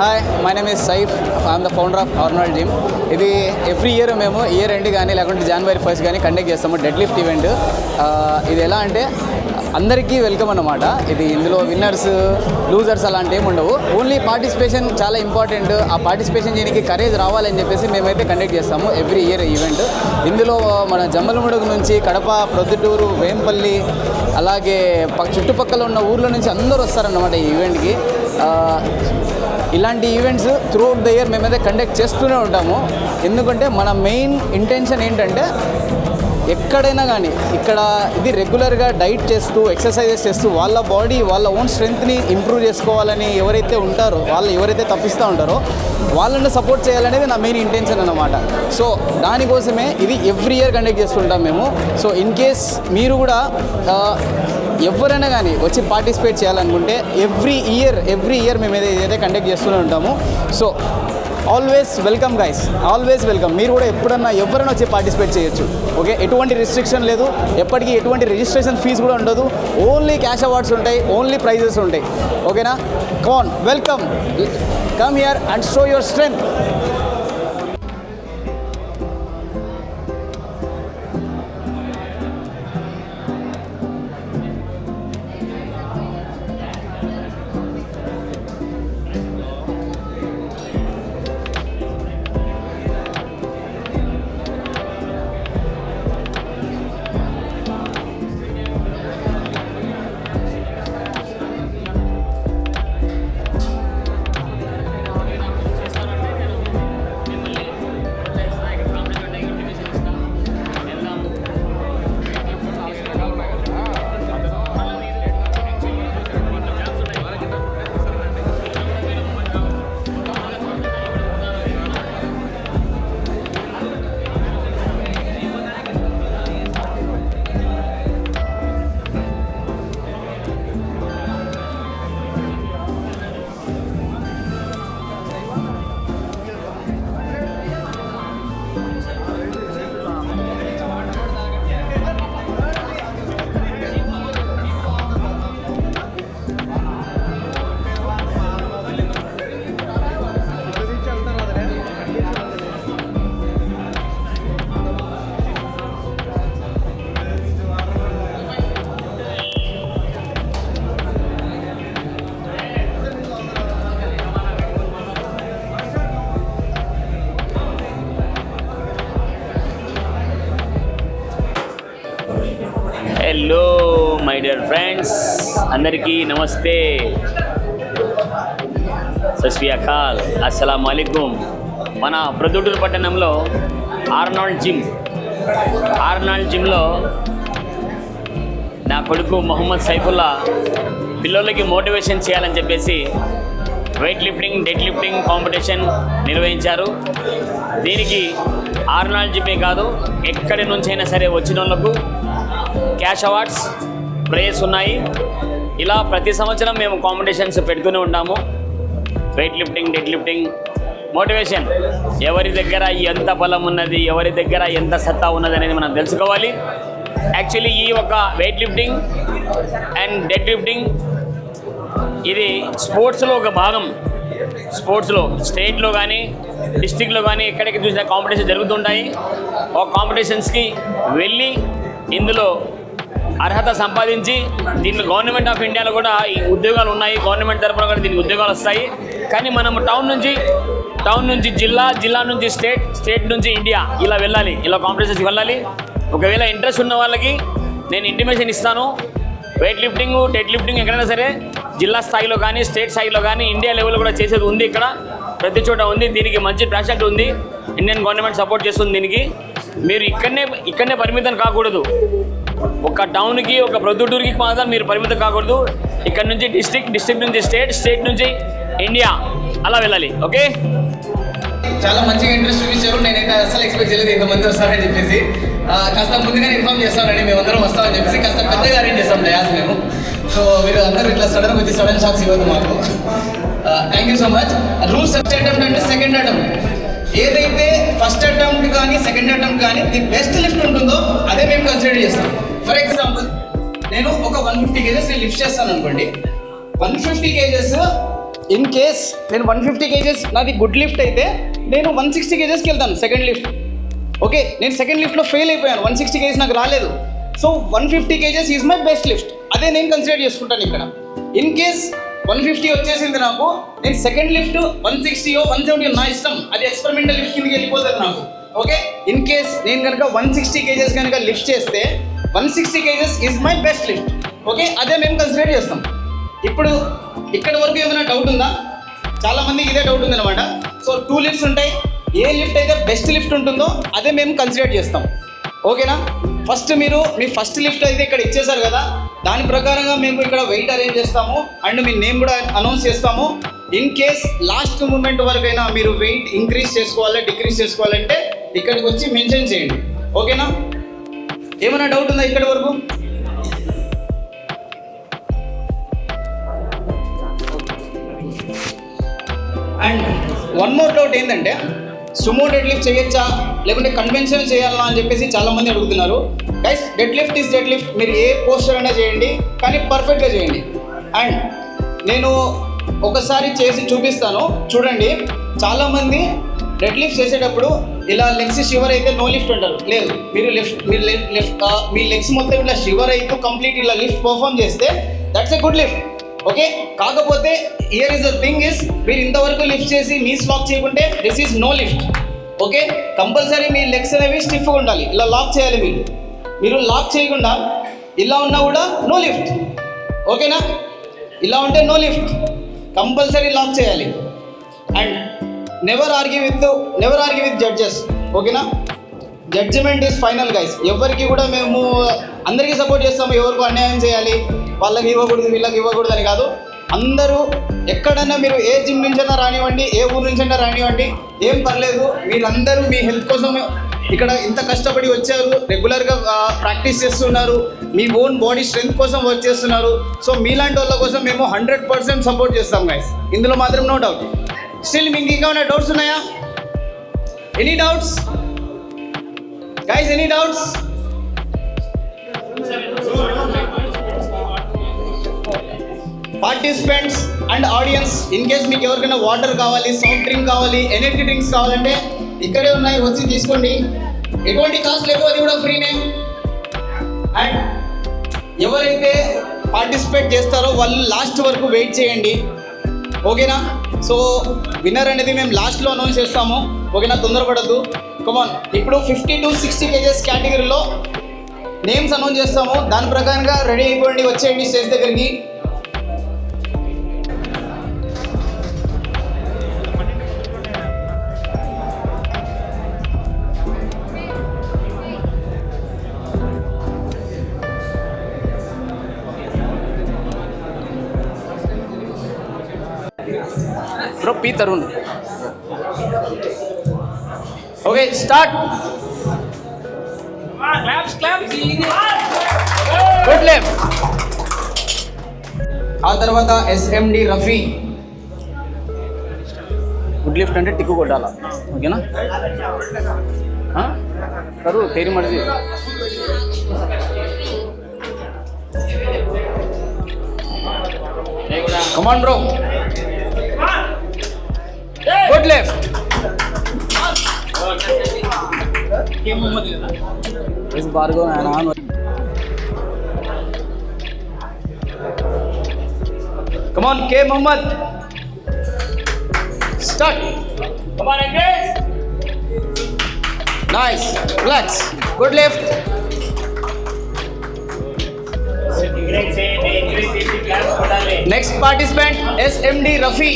Hi, my name is Saif. I'm the founder of Arnold gym. ఇది every year మేము year end కానీ లేకుంటే January 1st కానీ conduct చేస్తాము డెడ్ లిఫ్ట్ ఈవెంట్. ఇది ఎలా అంటే అందరికీ వెల్కమ్ అన్నమాట. ఇది ఇందులో విన్నర్స్ లూజర్స్ అలాంటి ఏమి ఉండవు. ఓన్లీ పార్టిసిపేషన్ చాలా ఇంపార్టెంట్. ఆ పార్టిసిపేషన్ చేయడానికి కరేజ్ రావాలని చెప్పేసి మేమైతే కండక్ట్ చేస్తాము ఎవ్రీ ఇయర్ ఈవెంట్. ఇందులో మన జమ్మలమడుగు నుంచి కడప, ప్రొద్దుటూరు, వేంపల్లి అలాగే చుట్టుపక్కల ఉన్న ఊర్ల నుంచి అందరూ వస్తారన్నమాట ఈ ఈవెంట్కి. ఇలాంటి ఈవెంట్స్ త్రూఅవుట్ ద ఇయర్ మేమైతే కండక్ట్ చేస్తూనే ఉంటాము. ఎందుకంటే మన మెయిన్ ఇంటెన్షన్ ఏంటంటే ఎక్కడైనా కానీ ఇక్కడ ఇది రెగ్యులర్గా డైట్ చేస్తూ ఎక్సర్సైజెస్ చేస్తూ వాళ్ళ బాడీ వాళ్ళ ఓన్ స్ట్రెంగ్త్ని ఇంప్రూవ్ చేసుకోవాలని ఎవరైతే ఉంటారో ఎవరైతే తప్పిస్తూ ఉంటారో వాళ్ళని సపోర్ట్ చేయాలనేది నా మెయిన్ ఇంటెన్షన్ అన్నమాట. సో దానికోసమే ఇది ఎవ్రీ ఇయర్ కండక్ట్ చేస్తుంటాం మేము. సో ఇన్ కేస్ మీరు కూడా ఎవరైనా కానీ వచ్చి పార్టిసిపేట్ చేయాలనుకుంటే ఎవ్రీ ఇయర్ మేము ఏదైతే కండక్ట్ చేస్తూనే ఉంటాము. So always welcome guys, always welcome. మీరు కూడా ఎవరైనా వచ్చి పార్టిసిపేట్ చేయొచ్చు. ఓకే, ఎటువంటి రిస్ట్రిక్షన్ లేదు, ఎప్పటికీ ఎటువంటి రిజిస్ట్రేషన్ ఫీజు కూడా ఉండదు. ఓన్లీ క్యాష్ అవార్డ్స్ ఉంటాయి, ఓన్లీ ప్రైజెస్ ఉంటాయి. ఓకేనా, come welcome, come here and show your strength. Hello my dear friends, అందరికీ నమస్తే, సత్ శ్రీ అకాల్, అస్సలాము అలైకుం. మన ప్రొద్దుటూరు పట్టణంలో ఆర్నాల్డ్ జిమ్లో నా కొడుకు మొహమ్మద్ సైఫుల్లా పిల్లలకి మోటివేషన్ చేయాలని చెప్పేసి weight lifting, dead lifting competition నిర్వహించారు. దీనికి ఆర్నాల్డ్ జిమ్మే కాదు, ఎక్కడి నుంచైనా సరే వచ్చిన వాళ్ళకు క్యాష్ అవార్డ్స్, ప్రైజెస్ ఉన్నాయి. ఇలా ప్రతి సంవత్సరం మేము కాంపిటీషన్స్ పెడుతూనే ఉంటాము. Weight lifting, dead lifting, motivation. ఎవరి దగ్గర ఎంత బలం ఉన్నది, ఎవరి దగ్గర ఎంత సత్తా ఉన్నది అనేది మనం తెలుసుకోవాలి. యాక్చువల్లీ ఈ ఒక weight lifting and dead lifting ఇది స్పోర్ట్స్లో ఒక భాగం. స్పోర్ట్స్లో స్టేట్లో కానీ డిస్ట్రిక్ట్లో కానీ ఎక్కడికి చూసినా కాంపిటీషన్ జరుగుతుంటాయి. ఆ కాంపిటీషన్స్కి వెళ్ళి ఇందులో అర్హత సంపాదించి దీంట్లో గవర్నమెంట్ ఆఫ్ ఇండియాలో కూడా ఈ ఉద్యోగాలు ఉన్నాయి. గవర్నమెంట్ తరఫున కూడా దీనికి ఉద్యోగాలు వస్తాయి. కానీ మనం టౌన్ నుంచి జిల్లా నుంచి స్టేట్ నుంచి ఇండియా ఇలా వెళ్ళాలి, ఇలా కాంపిటీషన్స్కి వెళ్ళాలి. ఒకవేళ ఇంట్రెస్ట్ ఉన్న వాళ్ళకి నేను ఇంటిమేషన్ ఇస్తాను. వెయిట్ లిఫ్టింగ్, డెడ్ లిఫ్టింగ్ ఎక్కడైనా సరే జిల్లా స్థాయిలో కానీ స్టేట్ స్థాయిలో కానీ ఇండియా లెవెల్లో కూడా చేసేది ఉంది. ఇక్కడ ప్రతి చోట ఉంది. దీనికి మంచి ప్రాజెక్ట్ ఉంది. ఇండియన్ గవర్నమెంట్ సపోర్ట్ చేస్తుంది దీనికి. మీరు ఇక్కడనే పరిమితం కాకూడదు. ఒక టౌన్కి, ఒక ప్రొద్దుటూరుకి మాత్రం మీరు పరిమితం కాకూడదు. ఇక్కడ నుంచి డిస్ట్రిక్ట్ నుంచి స్టేట్ నుంచి ఇండియా అలా వెళ్ళాలి. ఓకే, చాలా మంచిగా ఇంట్రెస్ట్ చూపించారు. నేనైతే అసలు ఎక్స్పెక్ట్ చేయలేదు ఇంతమంది వస్తారని చెప్పేసి. కాస్త ముందుగానే ఇన్ఫార్మ్ చేస్తామండి, మేమందరం వస్తామని చెప్పేసి కాస్త పెద్దగా అరేంజ్ చేస్తాం డయాస్ మేము. సో మీరు అందరూ ఇట్లా సడన్ షాక్స్ ఇవ్వదు మాకు. Thank you so much. Rules first attempt అంటే సెకండ్ అటెంప్ట్. ఏదైతే ఫస్ట్ అటెంప్ట్ కానీ సెకండ్ అటెంప్ట్ కానీ ది బెస్ట్ లిఫ్ట్ ఉంటుందో అదే మేము కన్సిడర్ చేస్తాం. ఫర్ ఎగ్జాంపుల్, నేను ఒక 150 kgs లిఫ్ట్ చేస్తాను అనుకోండి. 150 kgs ఇన్ కేస్ నేను 150 కేజెస్ నాది గుడ్ లిఫ్ట్ అయితే నేను 160 కేజెస్కి వెళ్తాను సెకండ్ లిఫ్ట్. ఓకే, నేను సెకండ్ లిఫ్ట్లో ఫెయిల్ అయిపోయాను, 160 కేజెస్ నాకు రాలేదు. So 150 kgs is my best lift, అదే నేను కన్సిడర్ చేసుకుంటాను ఇక్కడ. ఇన్ కేస్ 150 వచ్చేసింది నాకు, నేను సెకండ్ లిఫ్ట్ 160 170 నా ఇష్టం, అది ఎక్స్పెరిమెంటల్ లిఫ్ట్ కిందకి వెళ్ళిపోతుంది నాకు. ఓకే, ఇన్ కేస్ నేను కనుక 160 కేజెస్ కనుక లిఫ్ట్ చేస్తే 160 kgs is my best lift. Okay, అదే మేము కన్సిడర్ చేస్తాం. ఇప్పుడు ఇక్కడ వరకు ఏమైనా డౌట్ ఉందా? చాలా మందికి ఇదే డౌట్ ఉంది అనమాట. సో 2 లిఫ్ట్స్ ఉంటాయి, ఏ లిఫ్ట్ అయితే బెస్ట్ లిఫ్ట్ ఉంటుందో అదే మేము కన్సిడర్ చేస్తాం. ఓకేనా? ఫస్ట్ మీరు మీ ఫస్ట్ లిఫ్ట్ అయితే ఇక్కడ ఇచ్చేసారు కదా, దాని ప్రకారంగా మేము ఇక్కడ వెయిట్ అరేంజ్ చేస్తాము అండ్ మీ నేమ్ కూడా అనౌన్స్ చేస్తాము. ఇన్ కేస్ లాస్ట్ మూమెంట్ వరకైనా మీరు వెయిట్ ఇంక్రీజ్ చేసుకోవాలి డిక్రీజ్ చేసుకోవాలంటే ఇక్కడికి వచ్చి మెన్షన్ చేయండి. ఓకేనా? ఏమైనా డౌట్ ఉందా ఇక్కడి వరకు? అండ్ వన్ మోర్ డౌట్ ఏంటంటే, సుమో డెడ్ లిఫ్ట్ చేయొచ్చా లేకుంటే కన్వెన్షనల్ చేయాలా అని చెప్పేసి చాలామంది అడుగుతున్నారు. Guys, dead lift is dead lift, మీరు ఏ పోస్టర్ అయినా చేయండి కానీ పర్ఫెక్ట్గా చేయండి. అండ్ నేను ఒకసారి చేసి చూపిస్తాను చూడండి. చాలామంది డెడ్ లిఫ్ట్ చేసేటప్పుడు ఇలా లెగ్స్ షివర్ అయితే నో లిఫ్ట్ అంటారు. లేదు, మీ లెగ్స్ మొత్తం ఇట్లా షివర్ అయితే కంప్లీట్ ఇలా లిఫ్ట్ పర్ఫామ్ చేస్తే that's a good lift. Okay, కాకపోతే here is the thing is, మీరు ఇంతవరకు లిఫ్ట్ చేసి నీస్ లాక్ చేయకుంటే this is no lift. Okay, compulsory మీ లెగ్స్ అనేవి స్టిఫ్గా ఉండాలి, ఇలా లాక్ చేయాలి. మీరు లాక్ చేయకుండా ఇలా ఉన్నా కూడా నో లిఫ్ట్. ఓకేనా? ఇలా ఉంటే నో లిఫ్ట్, కంపల్సరీ లాక్ చేయాలి. And never argue with judges. ఓకేనా? Judgement is final guys. ఎవరికి కూడా మేము అందరికీ సపోర్ట్ చేస్తాము, ఎవరికి అన్యాయం చేయాలి వాళ్ళకి ఇవ్వకూడదు వీళ్ళకి ఇవ్వకూడదు అని కాదు. అందరూ ఎక్కడైనా మీరు ఏ జిమ్ నుంచైనా రానివ్వండి, ఏ ఊరు నుంచైనా రానివ్వండి, ఏం పర్లేదు. మీరందరూ మీ హెల్త్ కోసం ఇక్కడ ఇంత కష్టపడి వచ్చారు, రెగ్యులర్గా ప్రాక్టీస్ చేస్తున్నారు, మీ ఓన్ బాడీ స్ట్రెంగ్త్ కోసం వర్క్ చేస్తున్నారు. సో మీలాంటి వాళ్ళ కోసం మేము 100% సపోర్ట్ చేస్తాం గైస్, ఇందులో మాత్రం నో డౌట్. స్టిల్ మీకు ఇంకా ఏమైనా డౌట్స్ ఉన్నాయా? Any doubts guys? Any doubts? Participants and audience, in case మీకు ఎవరికైనా వాటర్ కావాలి, సాఫ్ట్ డ్రింక్ కావాలి, ఎనర్జీ డ్రింక్స్ కావాలంటే ఇక్కడే ఉన్నాయి, వచ్చి తీసుకోండి. ఎటువంటి కాస్ట్ లేదు, అది కూడా ఫ్రీనే. అండ్ ఎవరైతే పార్టిసిపేట్ చేస్తారో వాళ్ళు లాస్ట్ వరకు వెయిట్ చేయండి. ఓకేనా? సో విన్నర్ అనేది మేము లాస్ట్లో అనౌన్స్ చేస్తాము. ఓకేనా? తొందరపడద్దు. కమాన్, ఇప్పుడు 50 to 60 కేజెస్ కేటగిరీలో నేమ్స్ అనౌన్స్ చేస్తాము, దాని ప్రకారంగా రెడీ అయిపోండి, వచ్చేయండి స్టేజ్ దగ్గరికి. Bro, P. Tarun. Okay, start. Claps. Good left. ఆ తర్వాత SMD రఫీ. గుడ్ లిఫ్ట్ అంటే టిక్కు కొట్టాలా. ఓకేనా? కరు తేరి మర్జీ. Come on bro. Good left. Is Bargo and on. Come on, K. Mohammed. Start. Come on, engage. Nice. Relax. Good left. Next participant, SMD Rafi.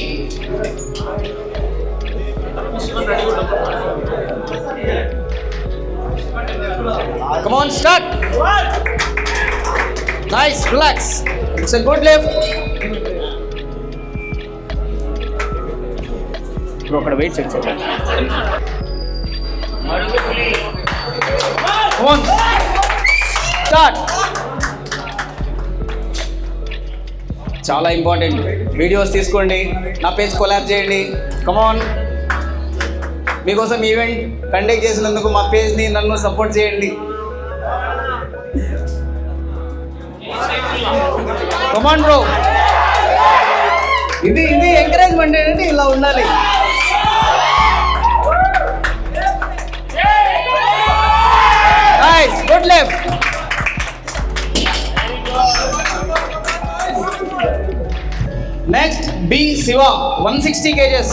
Come on, start. Nice, relax. It's a good lift. Bro,క్కడ weight check చేయండి. Come on. Start. చాలా important. Videos తీసుకోండి, నా page collab చేయండి. Come on, మీకోసం event conduct చేసినందుకు మా పేజ్ని నన్ను సపోర్ట్ చేయండి. Come on bro. ఇది ఎంకరేజ్మెంట్ అంటే ఇలా ఉండాలి. Nice, good left. Next B Shiva 160 kgs.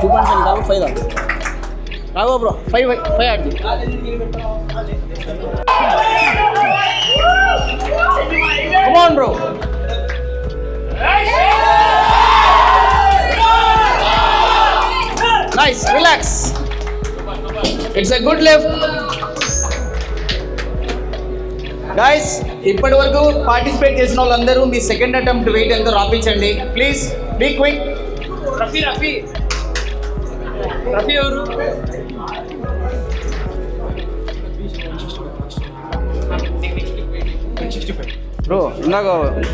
2.5 కావు 5 రాఘవ బ్రో 5 ఆడి. Come on bro. Nice, relax. It's a good lift. Guys, ఇప్పటి వరకు పార్టిసిపేట్ చేసిన వాళ్ళందరూ మీ సెకండ్ అటెంప్ట్ వెయిట్ ఎంతో రాపించండి ప్లీజ్. Be quick. రఫీ ఎవరు? బ్రో ఇందాక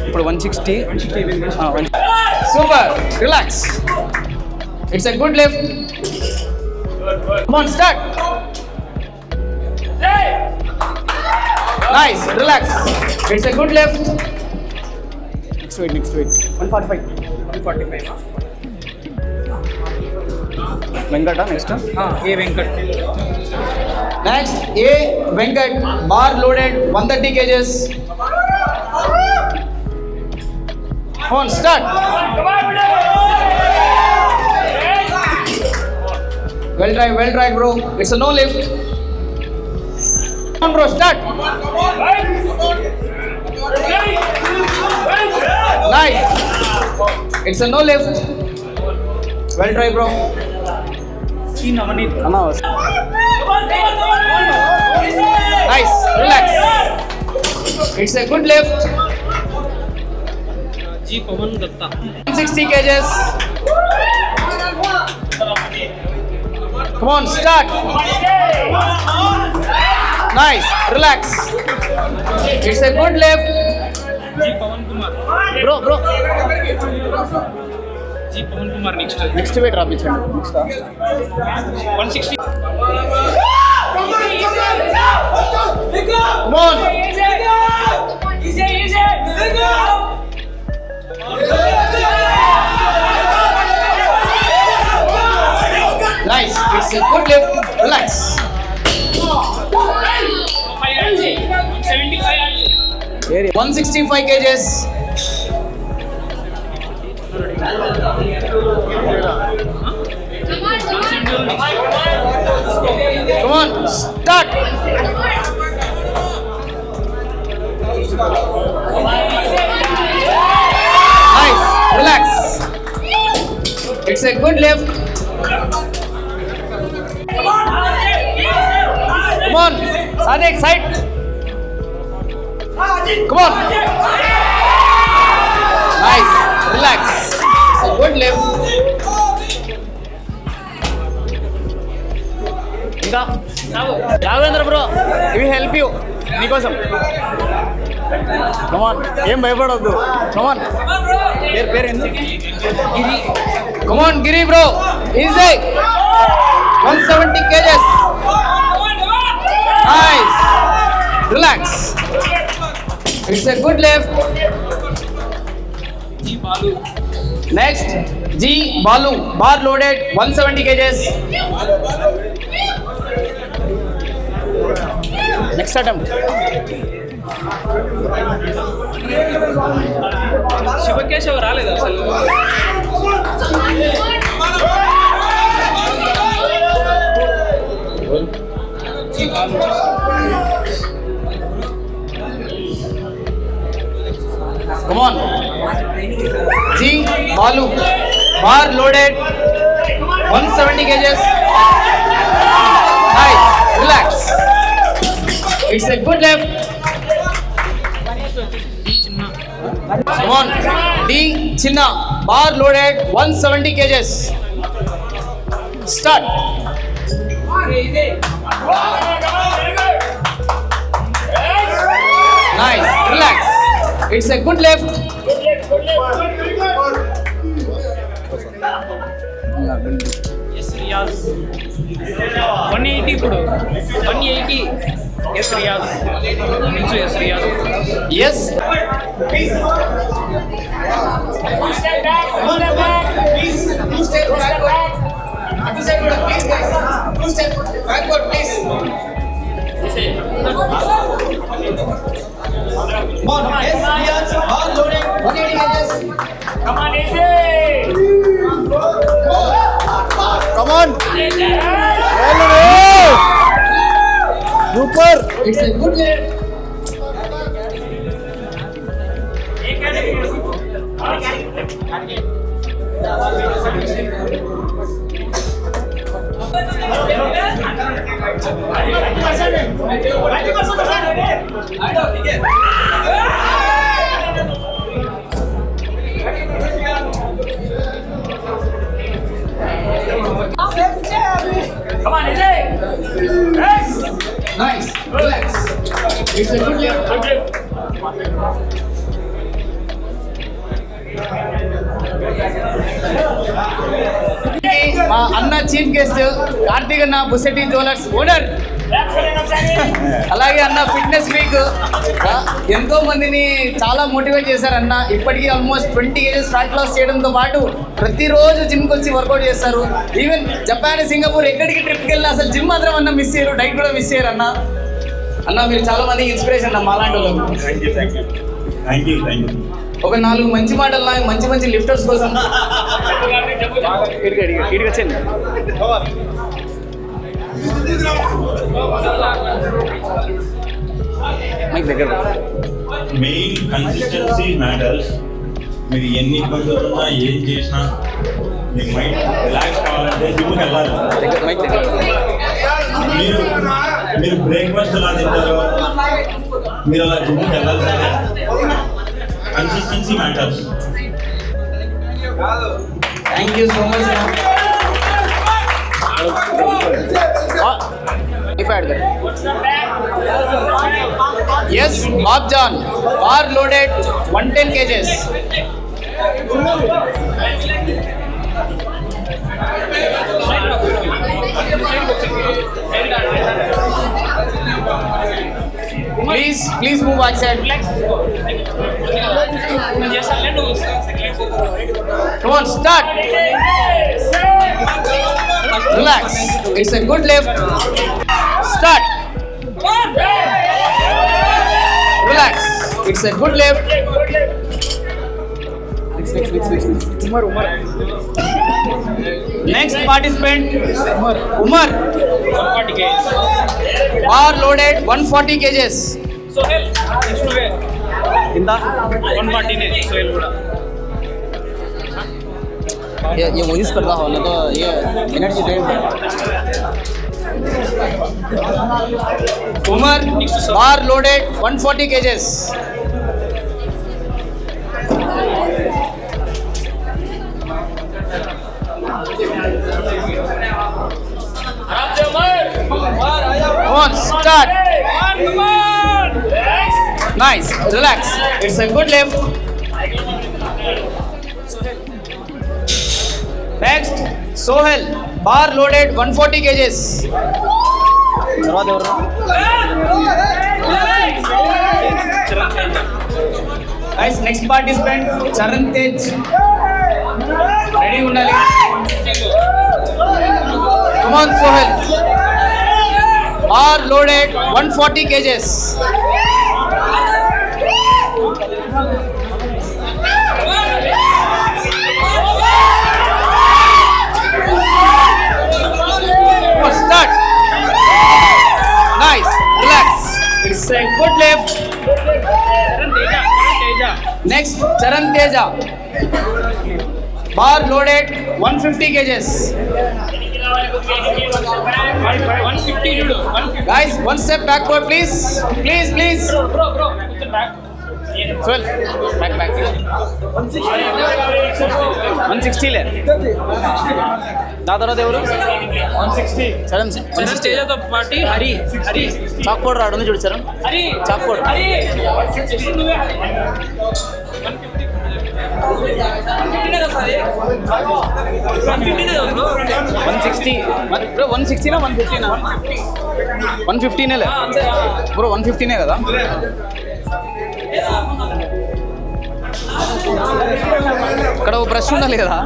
ఇప్పుడు 160. Super, relax. It's a good lift. Come on, start. Nice, relax. It's a good lift. Next weight 145. Venkata next. ఏ వెంకట్. నెక్స్ట్ ఏ Venkat, bar loaded 130 kgs. On, start. Well tried bro. It's a no lift. Come on bro, start. Nice. It's a no lift. Well tried bro. Nice, relax. It's a good lift. G Pawan Datta 160 kgs. Come on, start. Nice, relax. It's a good lift. G Pawan Kumar. Bro. G Pawan Kumar next weight రాపించండి. Next 160. Come on. Easy. Nice, it's a good lift. Relax. 165 kgs. Come on, start. Nice, relax. It's a good lift. Come on, Sadiq, side. Come on. Nice, relax. It's a good lift. ఇంకా Raghavendra bro, ఇవి help you నీకోసం. కమాన్, ఏం భయపడద్దు. కమాన్, పేరు ఏంది? గిరి. కమాన్ గిరి bro, easy. 170 kgs. Nice, relax. It's a good lift. G Balu. Next, G Balu, bar loaded 170 kgs. Next attempt. Shivakeshav రాలేదు అసలు. Come on. G Balu, bar loaded 170 kgs. Nice, relax. It's a good lift. Come on, D Chinna, bar loaded 170 kgs. Start. Nice, relax. It's a good lift. Yes, Riyaz. 180 ఇప్పుడు 180. S Riaz నుంచి S Riaz S come on super It's a good way. Come on, Ajay. Yes. Nice. Relax. It's a good lift. Good lift. మా అన్న chief guest Karthik అన్న Busetti jewellers owner, అలాగే అన్న fitness week ఎంతో మందిని చాలా మోటివేట్ చేశారన్న. ఇప్పటికీ ఆల్మోస్ట్ 20 kgs ఫ్యాట్ లాస్ చేయడంతో పాటు ప్రతిరోజు జిమ్కి వచ్చి వర్కౌట్ చేస్తారు. ఈవెన్ జపాన్, సింగపూర్ ఎక్కడికి ట్రిప్కి వెళ్ళినా అసలు జిమ్ మాత్రం అన్న మిస్ చేయరు, డైట్ కూడా మిస్ చేయరు అన్న. అన్న మీరు చాలా మందికి ఇన్స్పిరేషన్ అన్న మాలాంటి వాళ్ళకు. ఒక 4 మంచి మాటలు మంచి మంచి లిఫ్టర్స్ కోసం ఇడికి వచ్చేయండి. మైక్ దగ్గర మెయిన్ కన్సిస్టెన్సీ మ్యాటర్స్. మీరు ఎన్ని ఇబ్బందులు ఉన్నా ఏం చేసినా మీ మైండ్ రిలాక్స్ కావాలంటే జిమ్కి వెళ్ళాలి. మైక్ దగ్గర మీరు మీరు బ్రేక్ఫాస్ట్ ఎలా తింటారో మీరు అలా జిమ్కి వెళ్ళాల్సిందే. Consistency matters. Thank you so much. S Babjan bar loaded 110 kgs. Please move back side. Come on, start. Relax. It's a good lift. Start. Relax. It's a good lift. Next participant, Umar. Bar loaded 140 kgs. Sohail next वे इंदा 140 ने सोहेल కూడా ये वो use करता हो ना तो ये एनर्जी ड्रेन है. Umar bar loaded 140 kgs. Come on, start. come on Nice. Relax. It's a good lift. Next, Sohel. Bar loaded 140 kgs. Guys, next participant, Charan Tej. Ready undali. Come on, Sohel. Bar loaded 140 kgs. Start. Nice. Relax. It's a good lift. Next, Charan Teja. Bar loaded 150 kgs. 150 చూడు 150 Guys, one step backward, please. Please. bro కొంచెం back 12. Back. 160 లే. తర్వాత ఎవరు 160 చరణ్ చరణ్ తేజతో పాటి Hari chalk powder ఆడుంది చూడు Charan. Hari chalk powder. Hari 160 నువ్వే హరి 150 కదా సార్ 160 బ్రో, 160నా 150నా? 115 బ్రో, 115 కదా? ఇక్కడ ఓ బ్రష్ ఉండాలి కదా.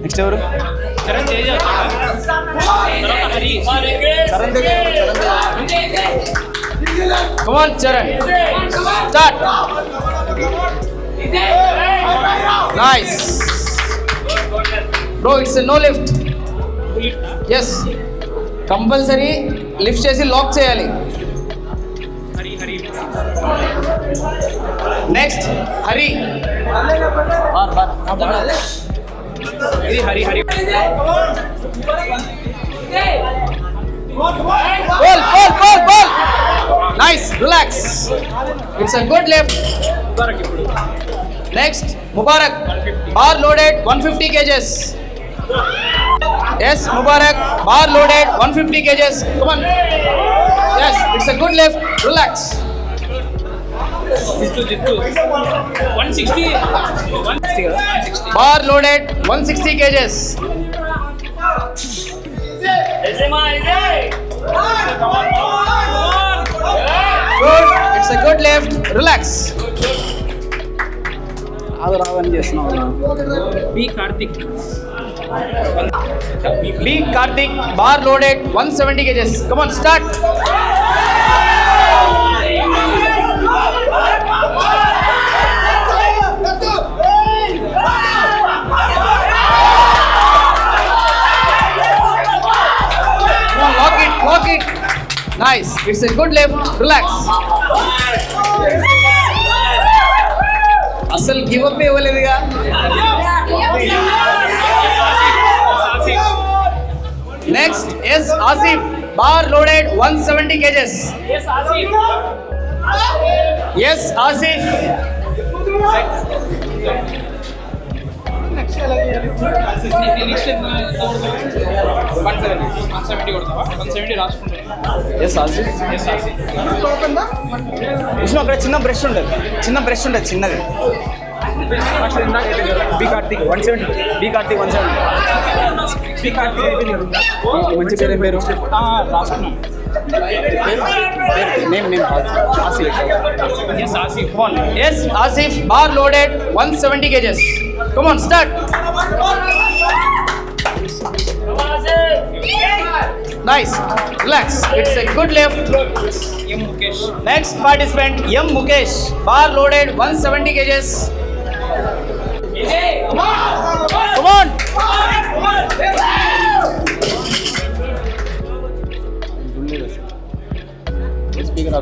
నెక్స్ట్ ఎవరు? Charan Come on, Charan. Start. Nice. Bro, it's a no lift. Yes. Compulsory lift చేసి లాక్ చేయాలి. నెక్స్ట్ హరి. ఇది Hari Hari Ball. Nice, relax. It's a good lift. Next, Mubarak. Bar loaded 150 kgs. Yes, Mubarak. Bar loaded 150 kgs. Come on. Yes, it's a good lift. Relax. Jittu 160 Bar loaded 160 kgs. Good. It's a good lift. Relax. ఆగు రావని చేస్తున్నావు. B Karthik Bar loaded 170 kgs. Come on, start. Come on, lock it. Nice. It's a good lift. Relax. అసలు give up ఇవ్వలేదుగా. Next is Asif. Bar loaded 170 kgs. Yes, Asif. Next 170 కొడతావా? 170 రాసుకుంటా. Yes, Asif. Vishnu అక్కడ చిన్న brush ఉండదు చిన్నది. B Karthik 170 B Karthik 170. B Karthik మంచి పేరు రాసుకున్నాం. Name Asif. S Asif Yes, Asif. Bar loaded 170 kgs. Come on, start. Nice. Relax. It's a good lift. M Mukesh Next participant M Mukesh. Bar loaded 170 kgs. Come on.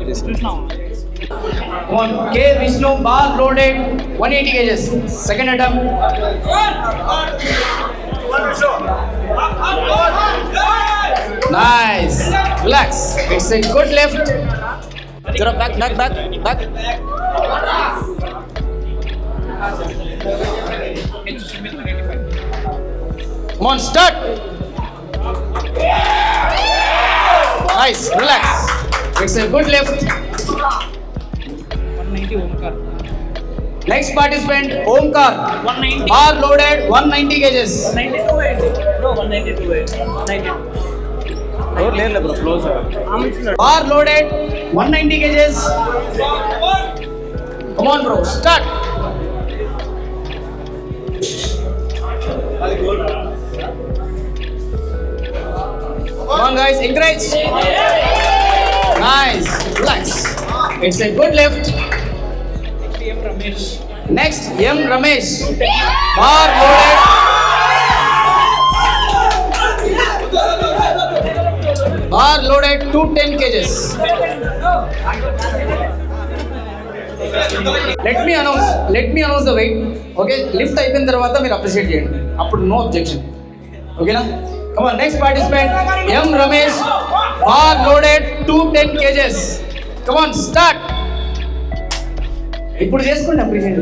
చూసినాం. Come on. K Vishnu. Bar loaded 180 kgs. Second attempt. Nice. Relax. It's a good lift. Zero back. H Sumit 95. Come on, start. Nice. Relax. It's a good lift. 190 Omkar. Next participant Omkar. 190 Bar loaded 190 kgs. 192 bro 192 లేదు bro, close. Bar loaded 190 kgs. Come on bro, start. Come on guys, encourage. Nice. Relax. It's a good lift. M Ramesh Next, M Ramesh. Bar loaded. Bar loaded 210 kgs. Let me announce the weight. Okay, lift అయిపోయిన తర్వాత మీరు appreciate చేయండి. అప్పుడు no objection. ఓకేనా? Come on, next participant M Ramesh. Bar loaded 210 kgs. Come on, start. ఇప్పుడు చేసుకోండి appreciate.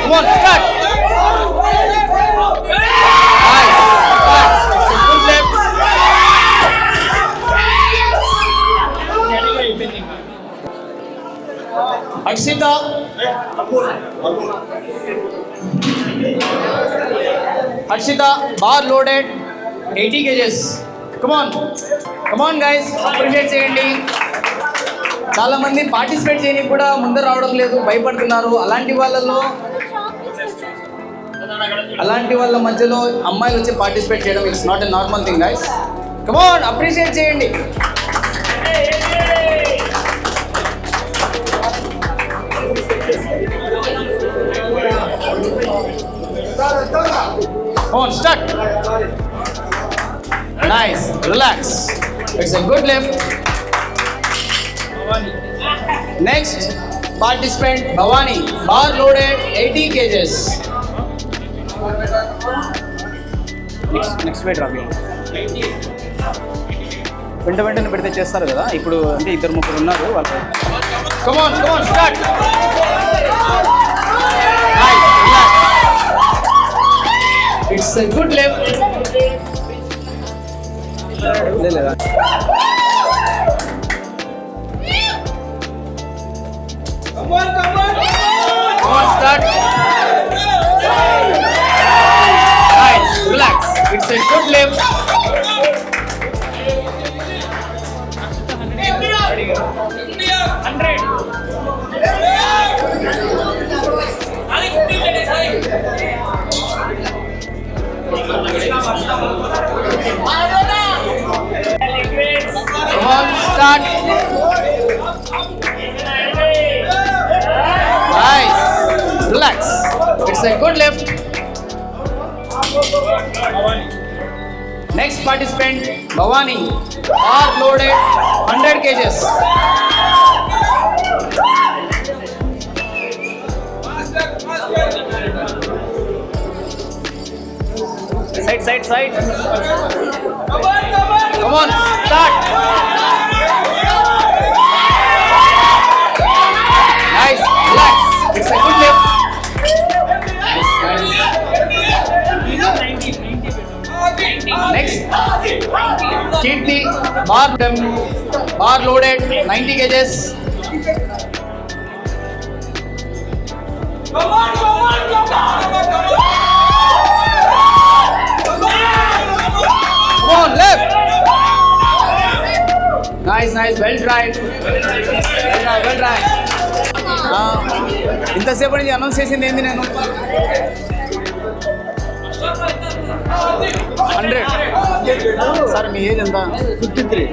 Come on, start. Nice. Relax. Good left. Akshita. Akshita, bar loaded, 80 kgs. Come on guys, appreciate చేయండి. చాలా మంది participate చేయడానికి కూడా ముందర రావడం లేదు, భయపడుతున్నారు. అలాంటి వాళ్ళ మధ్యలో అమ్మాయిలు వచ్చి పార్టిసిపేట్ చేయడం it's not a normal thing guys. Come on, appreciate చేయండి. Come on, start. Nice, relax. It's a good lift. Next participant Bhavani, bar loaded 80 kgs. Next weight Robbie. వెంటనే పెడితే చేస్తారు కదా, ఇప్పుడు అంటే 2-3 ఉన్నారు వాళ్ళు. Come on, start. Nice, relax. It's a good lift. లేదా Come on, start. Nice, relax. It's a good lift. Come on, start. Nice. Relax. It's a good lift. Next participant, Bhavani. Bar loaded 100 kgs. Side. Come on, start. Nice, relax. It's a good lift. Next, Kirti, bar loaded 90 kgs. Come on, left. Nice, well tried. ఇంతసేపు నుంచి announce చేసింది ఏంది నేను 100. Sir మీ age ఎంత? 53.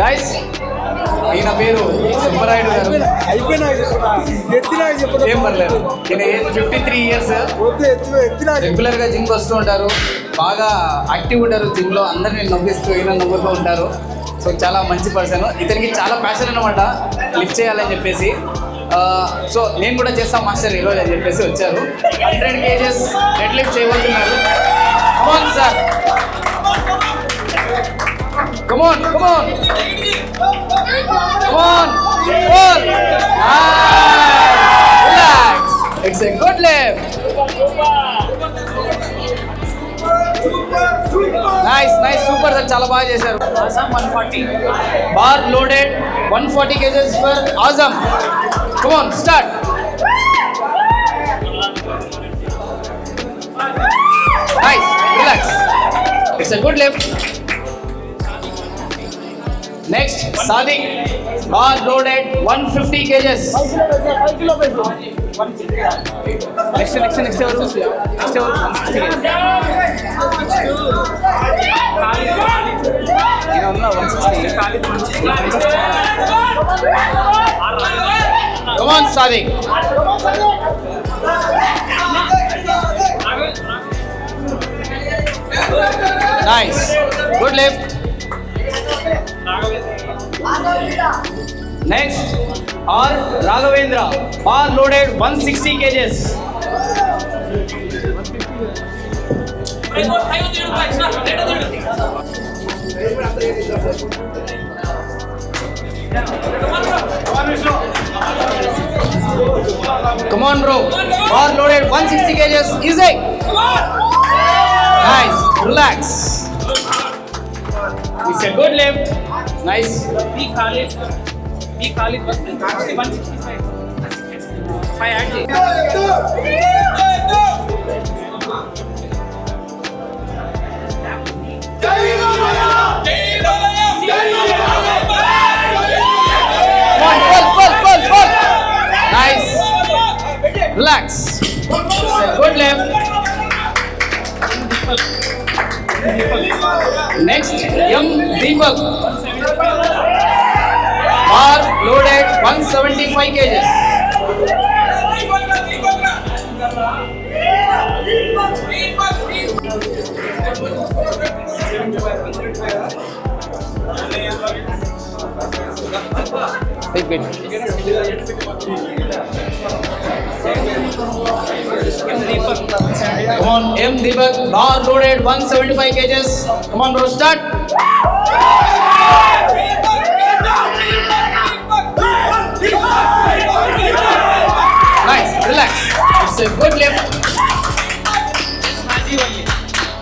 Guys, ఈయన పేరు సుబ్బరాయుడు గారు. ఏం పర్లేదు. ఈయన ఏజ్ 53 ఇయర్స్. రెగ్యులర్గా జిమ్కి వస్తూ ఉంటారు, బాగా యాక్టివ్ ఉంటారు జిమ్లో, అందరినీ నవ్విస్తూ ఈయన నవ్వుతూ ఉంటారు. సో చాలా మంచి పర్సన్. ఇతనికి చాలా ప్యాషన్ అనమాట లిఫ్ట్ చేయాలని చెప్పేసి. సో నేను కూడా చేస్తాను మాస్టర్ ఈరోజు అని చెప్పేసి వచ్చారు. 100 kgs డెడ్ లిఫ్ట్ చేయబోతున్నారు. Come on sir, come on. Relax. It's a good lift. Nice, super sir, చాలా బాగా చేశారు. Azam 140 bar loaded 140 kgs for Azam. Come on, start. Nice, relax. It's a good lift. Next Sadiq, bar loaded 150 kgs. Next ఎవరు? 160 kgs. ఈయన ఉన్న 160. Come on, Sadiq. Nice. Good lift. Next, R. Raghavendra. Bar loaded 160 kgs. Come on, bro. Bar loaded 160 kgs. Easy. Nice. Relax. It's a good lift. Nice. Be Khalid. Was 165. 5 add cheyi. Come on, pull. Nice. Relax. It's a good lift. Next, M. Deepak. Bar loaded 175 kgs. Take it. Come on, M. Deepak. Bar loaded 175 kgs. Come on, bro. Start. Nice. Relax. It's a good lift.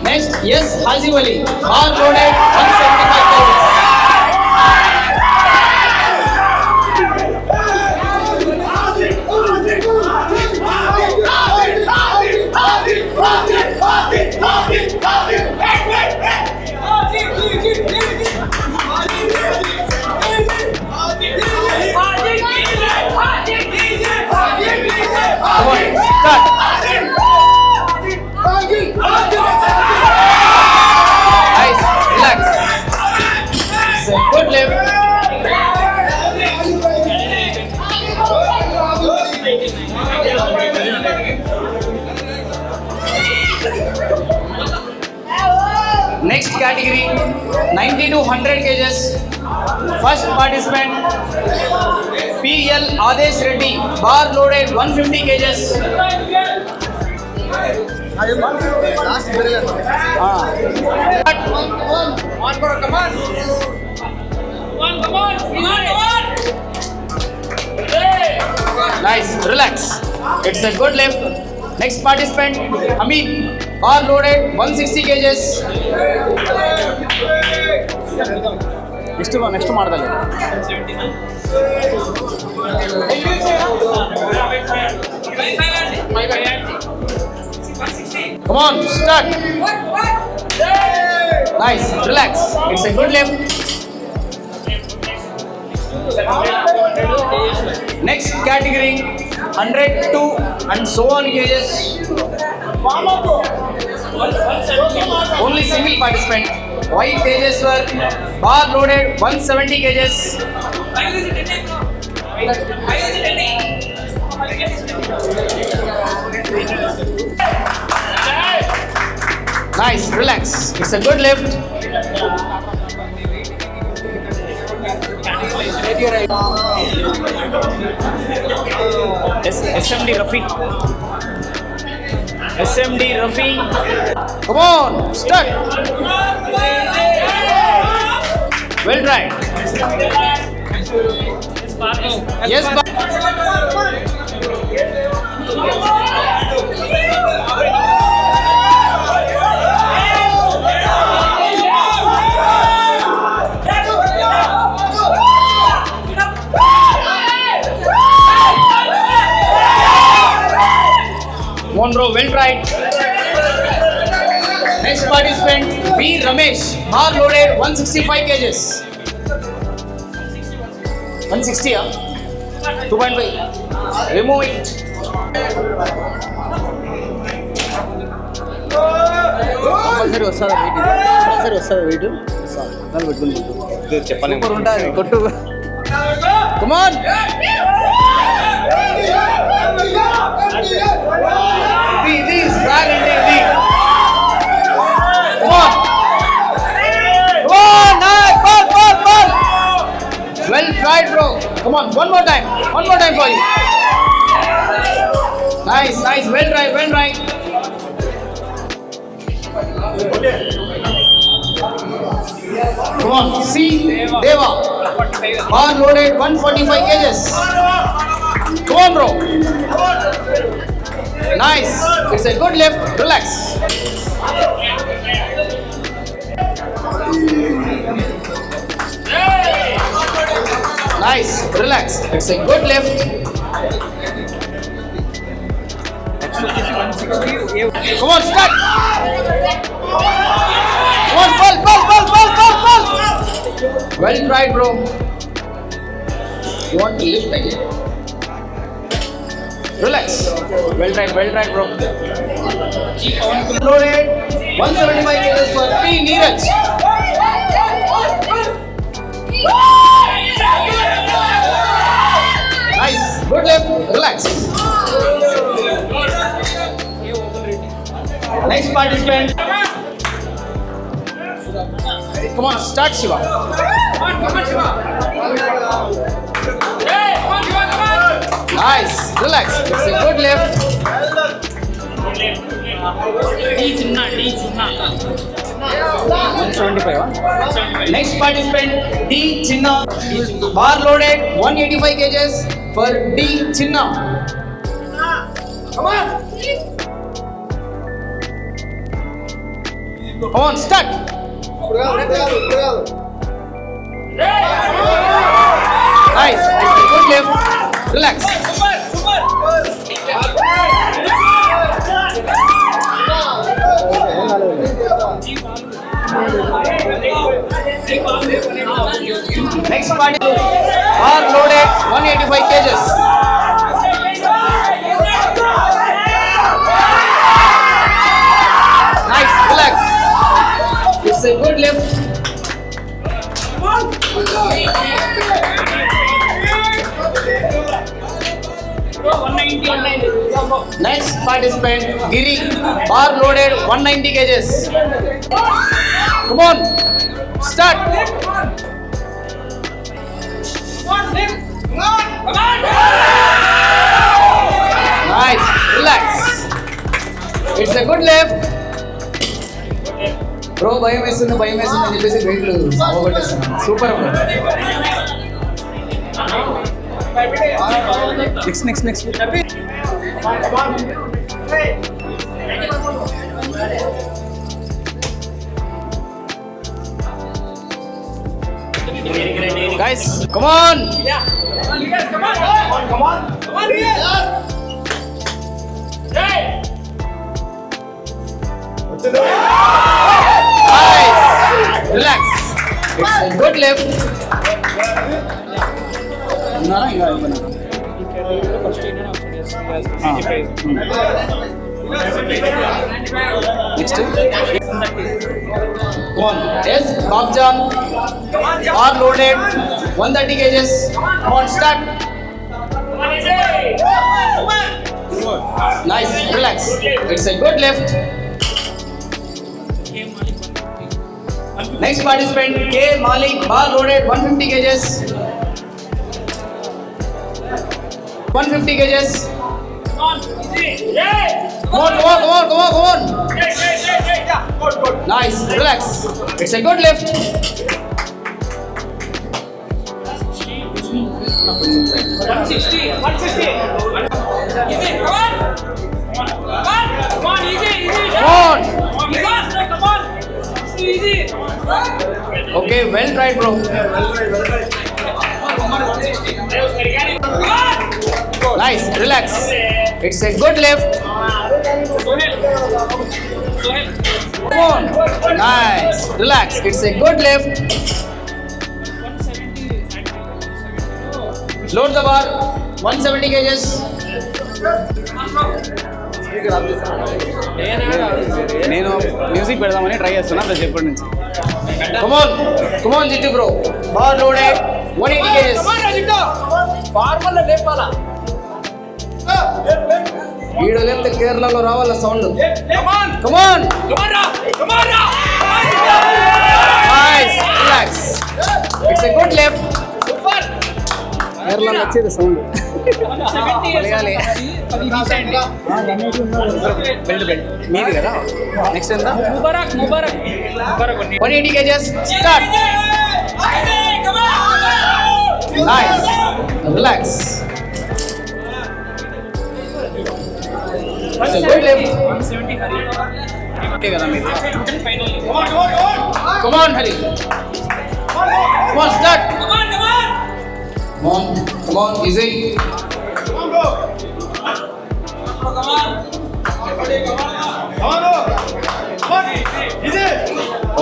Next, yes, Haji Wali. Bar loaded 175 kgs. Come on, start. Nice, relax. It's a good lift. Next category, 90 to 100 kgs. First participant, PL Adesh Reddy. Bar loaded 150 kgs. Nice, relax. It's a good lift. Next participant, Hamid. Bar loaded 160 kgs. Next ಮಾಡ್ದಲ್ಲ. Come on, start. Nice, relax. It's a good lift. Next category, 100 to and so on kgs. Only single participant. White Tejaswar. Bar loaded 170 kgs. Nice, relax. It's a good lift. SMD Rafi. Come on, start. Well tried. Yes, Monroe, well tried. Next participant, B. Ramesh. Bar loaded 165 kgs. 160, huh? 2.5. Remove it. Compulsory వస్తుందా wait దాన్ని పెట్టుకుని చెప్పండి ఉంటుంది కొట్టు. Come on. ఇది square అంటే ఇది. Come on. Nice. Ball. Well tried, bro. Come on, one more time for you. Nice, well tried. Come on, see, Deva. Bar loaded 145 kgs. Come on, bro. Nice. It's a good lift. Relax. Nice. Relax. It's a good lift. Come on, start. Come on, pull. Well tried, bro. You want to lift again? Relax. Well tried, bro. Loaded 175 kg for P. Neeraj. Nice. Good lift. Relax. Next participant. Come on, start Shiva. Nice. Relax. It's a good lift. D చిన్న 175. Next participant D Chinna. Bar loaded 185 kgs for D Chinna. Come on, start. Nice. It's a good lift. Relax. Next party. Bar loaded 185 kgs. Nice. Relax. It's a good lift. Next participant Giri, bar loaded 190 kgs. Come on, start. Nice, relax. It's a good lift. Bro, భయం వేస్తుంది అని చెప్పేసి వెయిట్లు అవగొట్టేస్తున్నాను. Super bro. Next guys, come on. Nice. Relax. It's a good lift. Next. Come on. Yes, Bob John. Bar loaded 130 kgs. Come on, start. Nice. Relax. It's a good lift. Next participant K. Malik, bar loaded 150 kgs. 150 kgs. Come on. Nice. Relax. It's a good lift. Okay, well tried, bro. Nice, relax. It's a good lift. Come on. Nice, relax. It's a good lift. Load the bar. 170 kgs. నేను music పెడదామని try చేస్తున్నా plus ఎప్పటి నుంచి. Come on Jittu bro. Bar loaded 180 kgs. Video లేకపోతే కేరళలో రావాల sound. Come on. Nice. Relax. It's a good lift. కేరళలో వచ్చేది సౌండ్. బెల్ట్ మీది కదా. నెక్స్ట్ ఎంత? Mubarak 180 kgs. Start. Nice. Relax. It's a good lift. 170 Hari. Okay కదా మీరు. Finally. Come on, Hari. Come on, start. Come on, easy.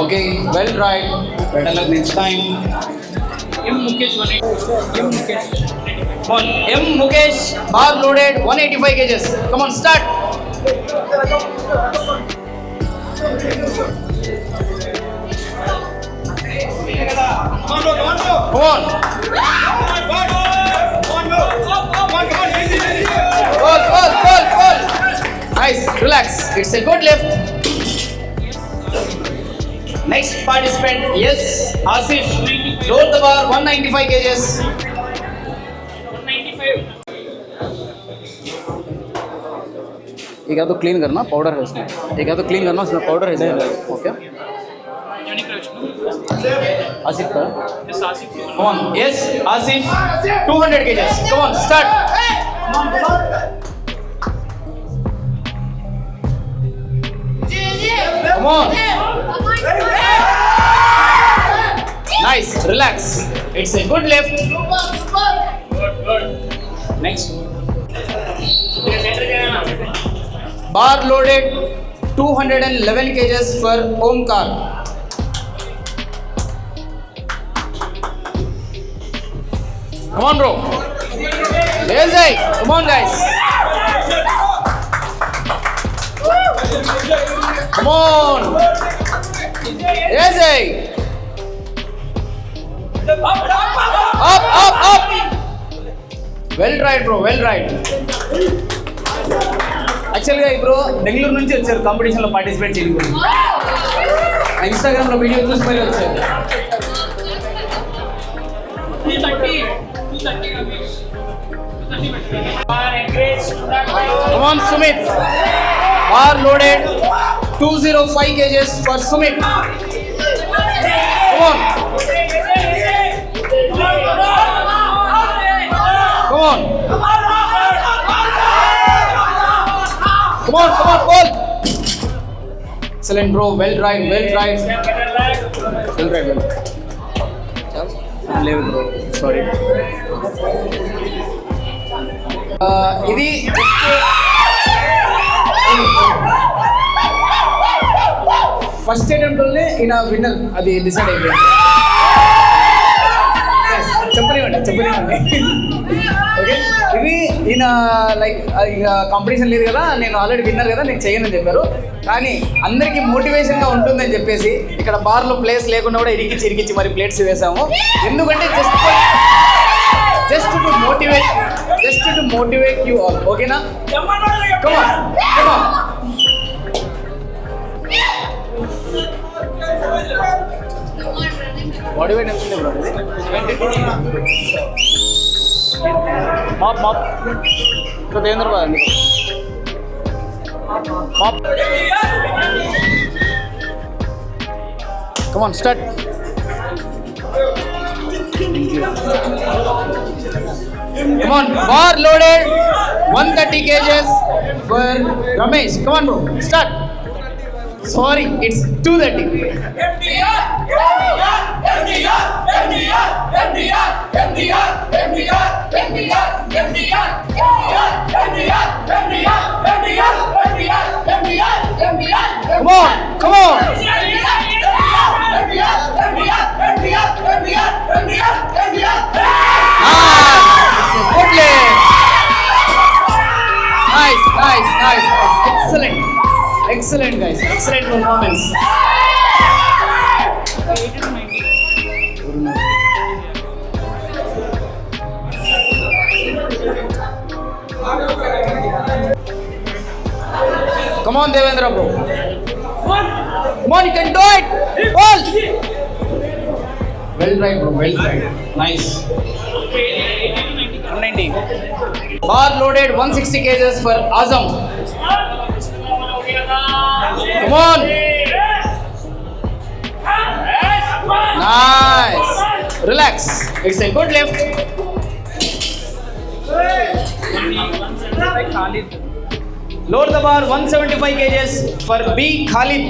Okay, well tried. Better luck next time. M Mukesh 180. M Mukesh. Come on, M Mukesh, bar loaded 185 kgs. Come on, start. Come on. Goal. Nice, relax. It's a good lift. Next participant, yes, Asif. Load the bar 195 kgs. 195. एक तो clean करना powder है उसमें, एक तो clean करना उसमें powder है ओके Unique Vishnu. आसिफ का Yes, Asif. come on yes Asif 200 kgs come on start come on nice relax it's a good lift Good. next bar loaded 211 kgs for Omkar. Come on, bro. Yes, hey. Come on, guys. Come on. Yes, hey. Up. Well tried, bro. Well tried. యాక్చువల్గా ఇప్పుడు బెంగళూరు నుంచి వచ్చారు కాంపిటీషన్లో participate చేయడానికి ఇన్స్టాగ్రామ్లో video చూసి మరీ వచ్చారు 230. Come on, Sumit. Bar loaded 205 kgs for Sumit. Come on. Come on, Paul. Excellent, bro. Well tried. Level, bro. Sorry. ఇది ఫస్ట్ అటెంప్ట్లోనే ఈయన విన్నర్ అది డిసైడ్ అయిపోయింది చెప్పనివ్వండి ఓకే ఇది ఈయన లైక్ ఇక కాంపిటీషన్ లేదు కదా నేను ఆల్రెడీ విన్నర్ కదా నేను చేయనని చెప్పారు కానీ అందరికీ మోటివేషన్గా ఉంటుందని చెప్పేసి ఇక్కడ బార్లో ప్లేస్ లేకుండా కూడా ఇరికిచ్చి మరి ప్లేట్స్ వేసాము ఎందుకంటే just to motivate you all okay na come on motivate entundi bro mop to devendra baba mop come on start Come on, bar loaded 130 kgs for Ramesh. Come on, bro. Start. Sorry, it's 230. Come on. Good lift. Nice. Excellent, guys. Excellent performance. 80 to 90. Come on, Devendra, bro. Come on, you can do it. Ball. Well tried, bro. Nice. 190. Bar loaded 160 kgs for Azam. Come on. Nice. Relax. It's a good lift. 175 Khalid. Lower the bar 175 kgs for B. Khalid.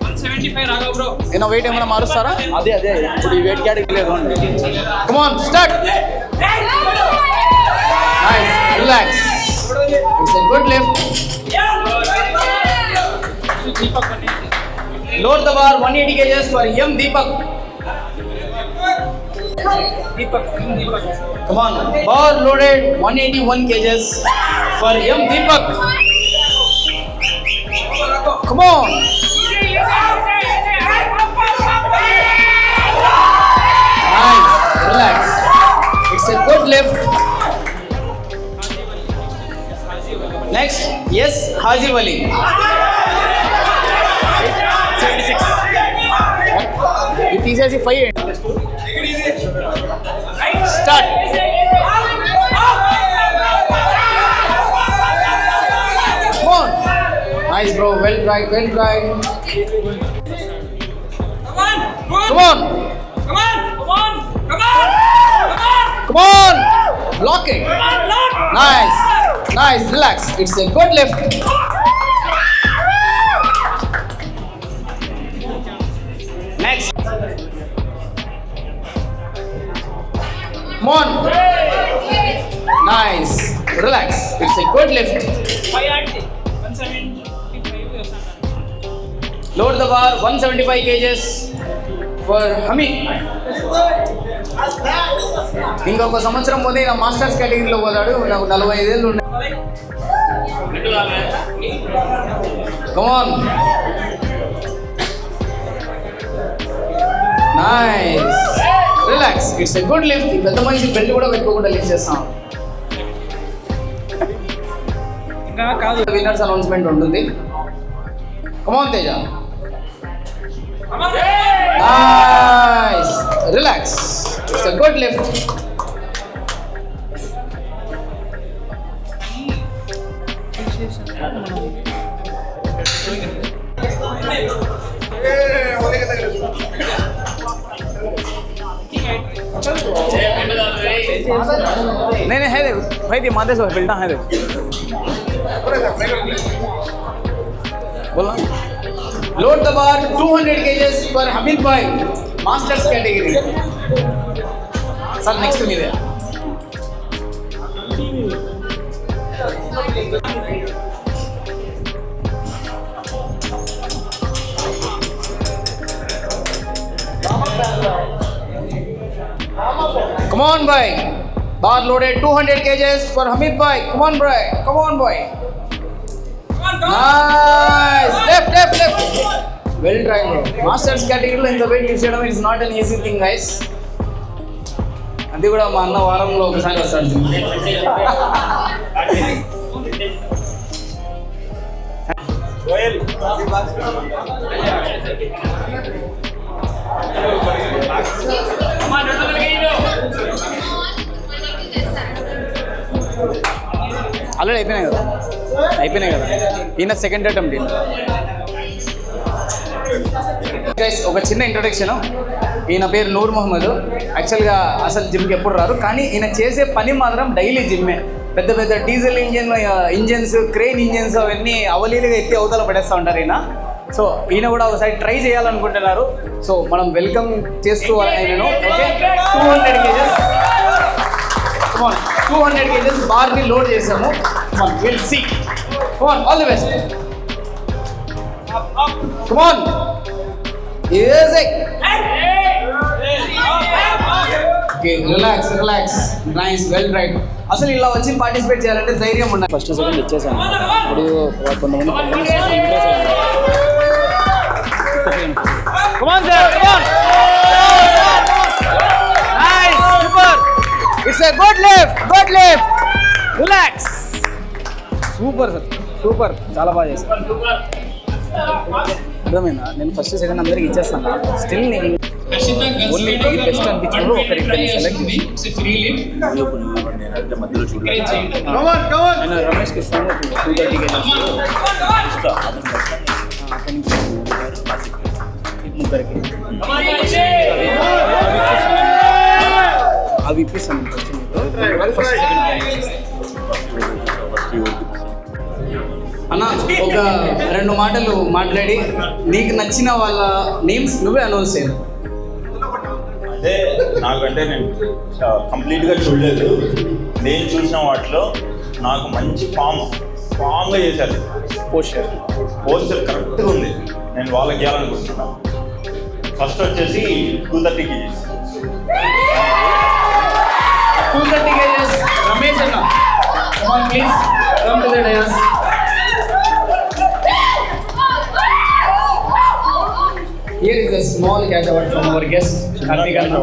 175 Raghav bro. ఏమైనా wait ఏమైనా మారుస్తారా? అదే ఇప్పుడు ఈ weight category లేదు. Come on, start. Nice, relax. It's a good lift. Lower the bar 180 kgs for M. Deepak. Come on, bar loaded 181 kgs for M. Deepak. Come on. Nice, relax. It's a good lift. Next, yes, Haji Wali. 76. It is as if I start. Come on. Nice, bro. Well tried. Well tried. Come on. Come on. Block it. Nice. Nice. Relax. It's a good lift. Next. Come on. Nice. Relax. It's a good lift. 175. Lower the bar 175 kgs for Hamid. ఇంకొక సంవత్సరం పోతే నా masters కేటగిరీలో పోతాడు. నాకు 45 ఏళ్ళు ఉన్నాయి. Come on. Nice. Relax. It's a good lift. ఈ పెద్ద మనిషి బెల్ట్ కూడా పెట్టుకోకుండా లిఫ్ట్ చేస్తాం. ఇంకా కాదు. విన్నర్స్ అనౌన్స్మెంట్ ఉంటుంది. Come on, Teja. Nice. Relax. It's a good lift. नहीं है देखो भाई दी मादे से बिल्डा है देखो बोला load the bar 200 kgs for Hamid bhai masters category sir next to me there come on bhai bar loaded 200 kgs for Hamid bhai come on boy nice left well tried bro masters category lo inta weight lift cheyadam is not an easy thing guys adi kuda ma anna varamlo okasari vastadu already అయిపోయినాయి కదా ఈయన second attempt guys ఒక చిన్న introduction ఈయన పేరు నూర్ మొహమ్మద్ యాక్చువల్గా అసలు జిమ్కి ఎప్పుడు రారు కానీ ఈయన చేసే పని మాత్రం డైలీ జిమ్మే పెద్ద పెద్ద డీజిల్ ఇంజన్స్ క్రెయిన్ ఇంజన్స్ అవన్నీ అవలీలుగా ఎత్తి అవతల పడేస్తూ ఉంటారు ఈయన సో ఈయన కూడా ఒకసారి ట్రై చేయాలనుకుంటున్నారు సో మనం వెల్కమ్ చేస్తూ ఆయనను ఓకే 200 kgs 200 kgs బార్ని లోడ్ చేసాము will see come on all the best come on easy okay relax nice well tried అసలు ఇలా వచ్చి పార్టిసిపేట్ చేయాలంటే ధైర్యం ఉండాలి ఫస్ట్ సెకండ్ ఇచ్చేసాను ఇప్పుడు కొంతమంది come on sir come on nice super it's a good lift relax super sir super చాలా బాగా చేశారు అర్థమైందా నేను ఫస్ట్ సెకండ్ అందరికి ఇచ్చేస్తాను స్టిల్ నీకు ఓన్లీ బెస్ట్ అనిపించినప్పుడు ఒకరిద్దరిని సెలెక్ట్ చేసి మధ్యలో చూడాలి రమేష్కి ఇస్తాను 230 ముగ్గురికి అవి ఇప్పిస్తాను ఫస్ట్ సెకండ్ అన్న ఒక 2 మాటలు మాట్లాడి నీకు నచ్చిన వాళ్ళ నేమ్స్ నువ్వే అనౌన్స్ చేయాలి. అదే నాకంటే నేను కంప్లీట్గా చూడలేదు. నేను చూసిన వాటిలో నాకు మంచి ఫామ్గా చేశారు. పోస్టర్ కరెక్ట్గా ఉంది. నేను వాళ్ళకి ఇవ్వాలనుకుంటున్నాను. ఫస్ట్ వచ్చేసి 230 kgs. 230 kgs రమేష్ అన్న, come on please come to the dais. Here is a small cash award from our guest Karthik అన్న.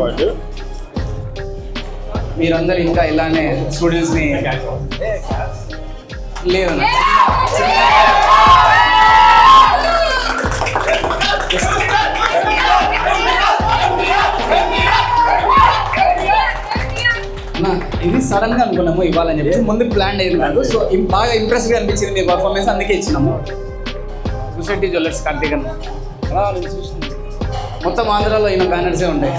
మీరందరూ ఇంకా ఇలానే స్టూడెంట్స్ని లేదన్న ఇది సడన్ గా అనుకున్నాము ఇవ్వాలని చెప్పేసి, ముందు ప్లాన్ అయ్యింది కాదు. సో బాగా ఇంప్రెస్గా అనిపించింది మీ పర్ఫార్మెన్స్, అందుకే ఇచ్చినాము. గుసెట్టి జ్యువెలర్స్ కార్తిక్ అన్న మొత్తం ఆంధ్రాలో ఈయన బ్యానర్సే ఉంటాయి.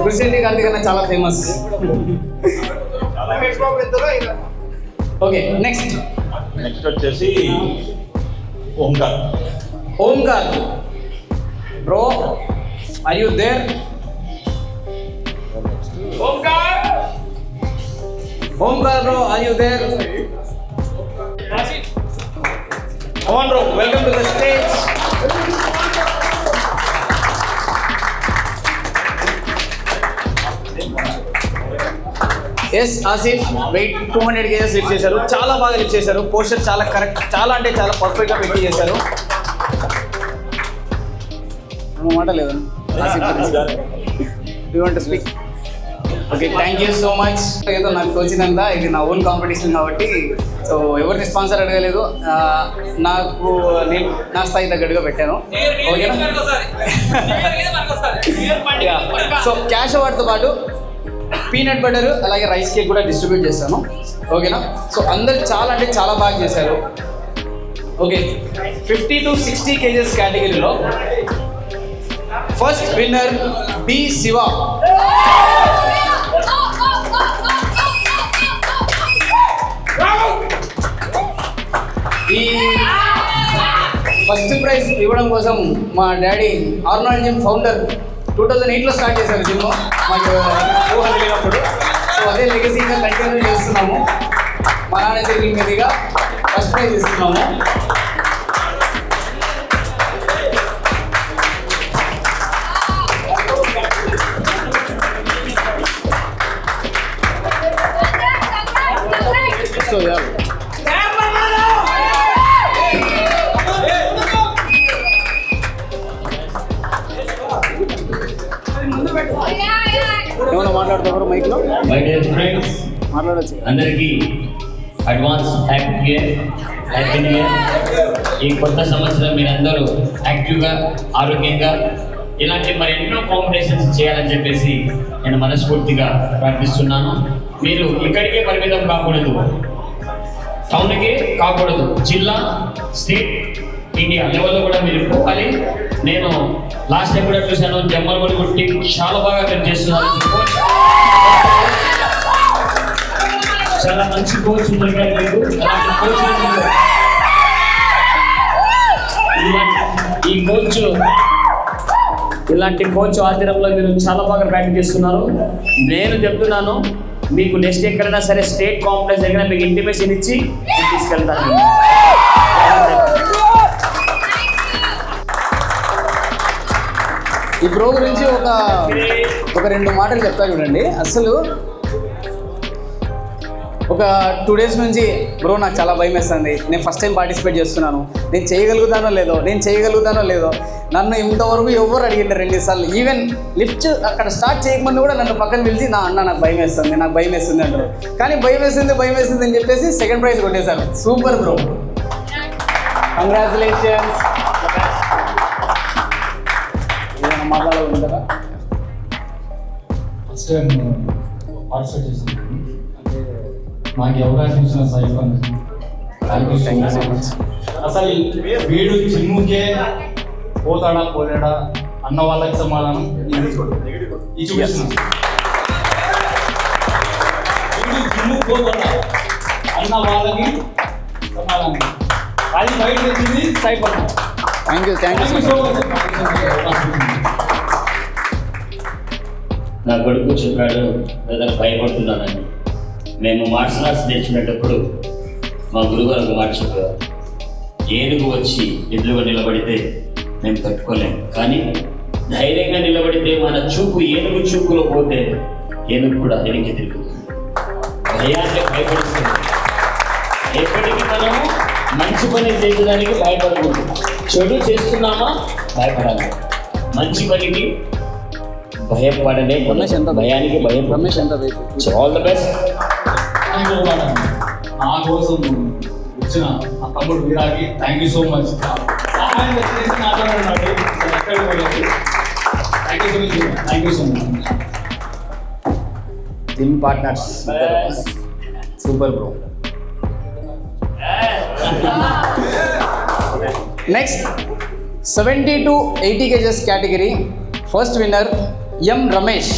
గుసెట్టి కార్తిక్ అన్న చాలా ఫేమస్. ఓకే నెక్స్ట్ వచ్చేసి Omkar bro, are you there? Omkar bro, are you there? Come on bro, welcome to the stage. S Asif weight 200 kgs lift చేశారు. చాలా బాగా లిఫ్ట్ చేశారు. పోస్టర్ చాలా కరెక్ట్, చాలా అంటే చాలా పర్ఫెక్ట్గా పెట్టి చేశారు. మాట లేదు Asif, you want to speak? Okay, thank you so much. ఏదో నాకు తోచినంత, ఇది నా ఓన్ కాంపిటీషన్ కాబట్టి సో ఎవరిని స్పాన్సర్ అడగలేదు. నేను నా స్థాయి తగ్గట్టుగా పెట్టాను. ఓకేనా? సో క్యాష్ అవార్డ్తో పాటు పీనట్ బటర్ అలాగే రైస్ కేక్ కూడా డిస్ట్రిబ్యూట్ చేస్తాను. ఓకేనా? సో అందరు చాలా అంటే చాలా బాగా చేశారు. ఓకే, 50 to 60 kgs కేటగిరీలో ఫస్ట్ విన్నర్ బి శివ. ఈ ఫస్ట్ ప్రైజ్ ఇవ్వడం కోసం మా డాడీ ఆర్నాల్డ్ జిమ్ ఫౌండర్ 2008లో స్టార్ట్ చేశారు జిమ్, మాకు ఊహలు లేనప్పుడు. సో అదే లెగసీగా కంటిన్యూ చేస్తున్నాము. మా నాన్న చేతుల మీదుగా ఫస్ట్ ప్రైజ్ ఇస్తున్నాము. సో ఏమన్నా మాట్లాడుతున్నారు మైక్లో? మై డియర్ ఫ్రెండ్స్, మాట్లాడచ్చు. అందరికీ అడ్వాన్స్ హ్యాపీ న్యూ ఇయర్. ఈ కొత్త సంవత్సరం మీరందరూ యాక్టివ్గా, ఆరోగ్యంగా ఇలాంటి మరి ఎన్నో కాంపిటీషన్స్ చేయాలని చెప్పేసి నేను మనస్ఫూర్తిగా ప్రార్థిస్తున్నాను. మీరు ఇక్కడికే పరిమితం కాకూడదు, టౌన్కే కాకూడదు, జిల్లా, స్టేట్, ఇండియా లెవెల్లో కూడా మీరు పోవాలి. నేను లాస్ట్ టైం కూడా చూశాను, జమ్మలమూడి గుట్టి చాలా బాగా మీరు చేస్తున్నారు. చాలా మంచి కోచ్ దొరికారు మీకు. అలాంటి కోచ్ ఇలాంటి కోచ్ ఆధ్వర్యంలో మీరు చాలా బాగా ప్రాక్టీస్ చేస్తున్నారు. నేను చెప్తున్నాను, మీకు నెక్స్ట్ ఎక్కడైనా సరే స్టేట్ కాంపిటీషన్ దగ్గర మీకు ఇంటిమేషన్ ఇచ్చి తీసుకెళ్తాను. ఈ బ్రో గురించి ఒక 2 మాటలు చెప్తా చూడండి. అసలు ఒక 2 days నుంచి బ్రో నాకు చాలా భయం వేస్తుంది, నేను ఫస్ట్ టైం పార్టిసిపేట్ చేస్తున్నాను, నేను చేయగలుగుతానో లేదో నన్ను ఇంతవరకు ఎవరు అడిగింటారు 2 సార్లు. ఈవెన్ లిఫ్ట్ అక్కడ స్టార్ట్ చేయకముందు కూడా నన్ను పక్కన పిలిచి నాకు భయం వేస్తుంది అంటారు. కానీ భయం వేస్తుంది అని చెప్పేసి సెకండ్ ప్రైజ్ కొట్టేశారు. Super bro, congratulations. ఏదైనా మాట్లాడాలనుకుంటారా? ఫస్ట్ టైం పార్టిసిపేట్ చేస్తున్నాను, అంటే మాకు అవకాశం ఇచ్చిన Saif thank you so much. అసలు వీడు జిమ్ముకే పోతాడా పోలేడా అన్న వాళ్ళకి సమాధానం ఇది చూపిస్తున్నాను. వీడు జిమ్ము పోతాడా అన్న వాళ్ళకి సమాధానం. అది బయట వచ్చింది cipher. Thank you thank you so much. నా కొడుకు చెప్పాడు బ్రదర్ భయపడుతున్నానని. మేము మార్షల్ ఆర్ట్స్ నేర్చుకునేటప్పుడు మా గురుగారు ఒక మాట చెప్పారు, ఏనుగు వచ్చి ఎదురుగా నిలబడితే మేము తట్టుకోలేము, కానీ ధైర్యంగా నిలబడితే మన చూపు ఏనుగు చూపులో పోతే ఏనుగు కూడా వెనక్కి తిరుగుతుంది. భయాన్ని భయపడుతుంది. ఎప్పటికీ మనము మంచి పని చేయడానికి భయపడకూడదు. చెడు చేస్తున్నామా భయపడాలి, మంచి పనికి భయపడలే. రమేష్ ఎంత భయానికి భయం. రమేష్ ఎంత ఆల్ ద బెస్ట్. నా కోసం వచ్చిన ఆ తమ్ముడు వీరాకి థ్యాంక్ యూ సో మచ్. సహాయం చేసి నాతో ఉన్నాడు. Thank you so much. Gym partners super bro. Next 70 to 80 kgs category first winner M Ramesh.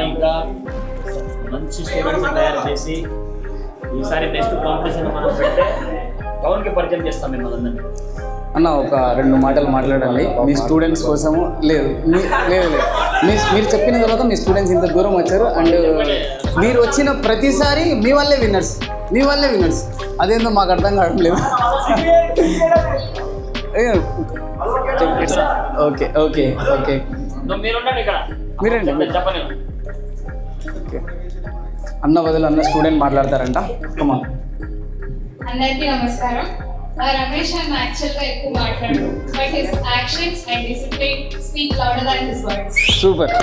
ఇంకా మంచి స్టూడెంట్స్ తయారు చేసి ఈసారి నెక్స్ట్ కాంపిటీషన్ మనం పెడితే టౌన్కి పరిచయం చేస్తాం మేము అందరినీ. అన్న ఒక 2 మాటలు మాట్లాడండి మీ స్టూడెంట్స్ కోసము. లేదు లేదు మీరు చెప్పిన తర్వాత మీ స్టూడెంట్స్ ఇంత దూరం వచ్చారు అండ్ మీరు వచ్చిన ప్రతిసారి మీ వాళ్ళే విన్నర్స్. అదేందో మాకు అర్థం కావడం లేదు. ఓకే ఓకే ఓకే మీరుండండి ఇక్కడ, మీరండి చెప్పండి. ఓకే అన్న బదులు అన్న స్టూడెంట్ మాట్లాడతారంట. కమాన్. అందరికీ నమస్కారం. రమేష్ అన్న యాక్చువల్గా ఎక్కువ మాట్లాడు, but his actions and discipline speak louder than his words. Super.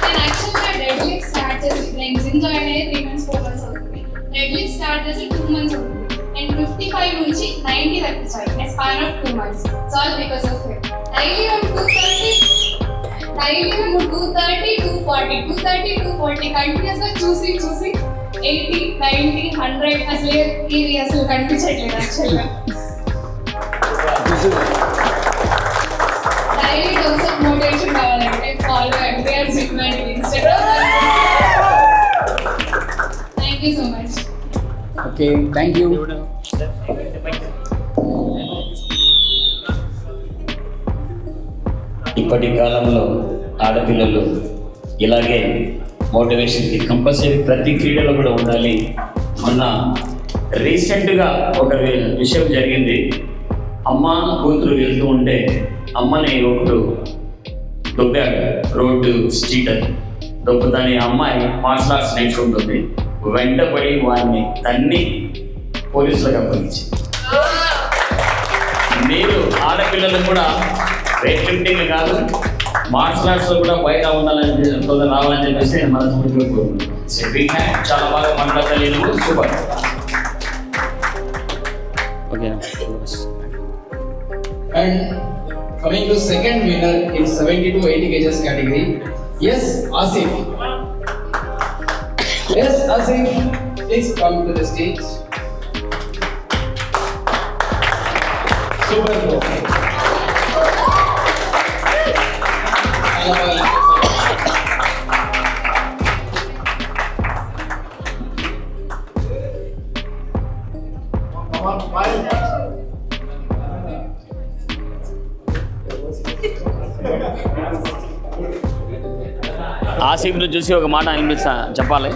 నేను యాక్చువల్గా డెడ్ లిఫ్ట్ స్టార్ట్ చేసి నేను జిమ్ జాయిన్ అయ్యి 3 months 4 months అవుతుంది. డెడ్ లిఫ్ట్ స్టార్ట్ చేసి 2 months అవుతుంది. నేను 55 నుంచి 90 తగ్గించాను in a span of 2 months. It's all because of him. Daily I'm 230, 240 continuous గా చూసి 80, 90, 100 అసలు కనిపించట్లేదు యాక్చువల్గా. డైలీ డోస్ ఆఫ్ మోటివేషన్ కావాలంటే follow MPR gym and Instagram. Thank you so much. Okay thank you. ఇప్పటి కాలంలో ఆడపిల్లలు ఇలాగే మోటివేషన్కి కంపల్సరీ ప్రతి క్రీడలో కూడా ఉండాలి. మొన్న రీసెంట్గా ఒక విషయం జరిగింది. అమ్మ కూతురు వెళ్తూ ఉంటే అమ్మని ఒకడు దొబ్బాడు. రోడ్డు స్ట్రీట్ అది దొబ్బుతాని అమ్మాయి మార్షల్ ఆర్ట్స్ నేర్చుకుంటుంది. వెంటబడి వారిని తన్ని పోలీసులకు అప్పగించి. మీరు ఆడపిల్లలు కూడా వెయిట్ లిఫ్టింగ్ కాదు మార్షల్ ఆర్ట్స్లో కూడా బయట ఉండాలని రావాలని చెప్పేసి నేను మనస్ఫూర్తిగా కోరుకుంటున్నాను. చాలా బాగా మాట్లాడలేదు. Super. Okay. And coming to second winner in 70 to 80 kgs category, yes, Asif. Yes, Asif, please come to the stage. Super bro. ఆసిఫ్ను చూసి ఒక మాట చెప్పాలి.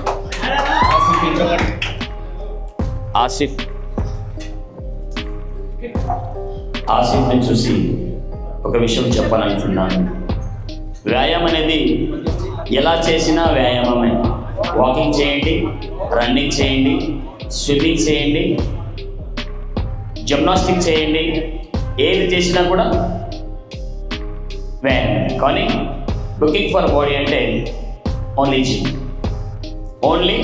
ఆసిఫ్ని చూసి ఒక విషయం చెప్పాలనుకుంటున్నాను. వ్యాయామం అనేది ఎలా చేసినా వ్యాయామమే. వాకింగ్ చేయండి, రన్నింగ్ చేయండి, స్విమ్మింగ్ చేయండి, జిమ్నాస్టిక్ చేయండి, ఏది చేసినా కూడా వ్యాయామం. కానీ కుకింగ్ ఫర్ బాడీ అంటే ఓన్లీ జిమ్, ఓన్లీ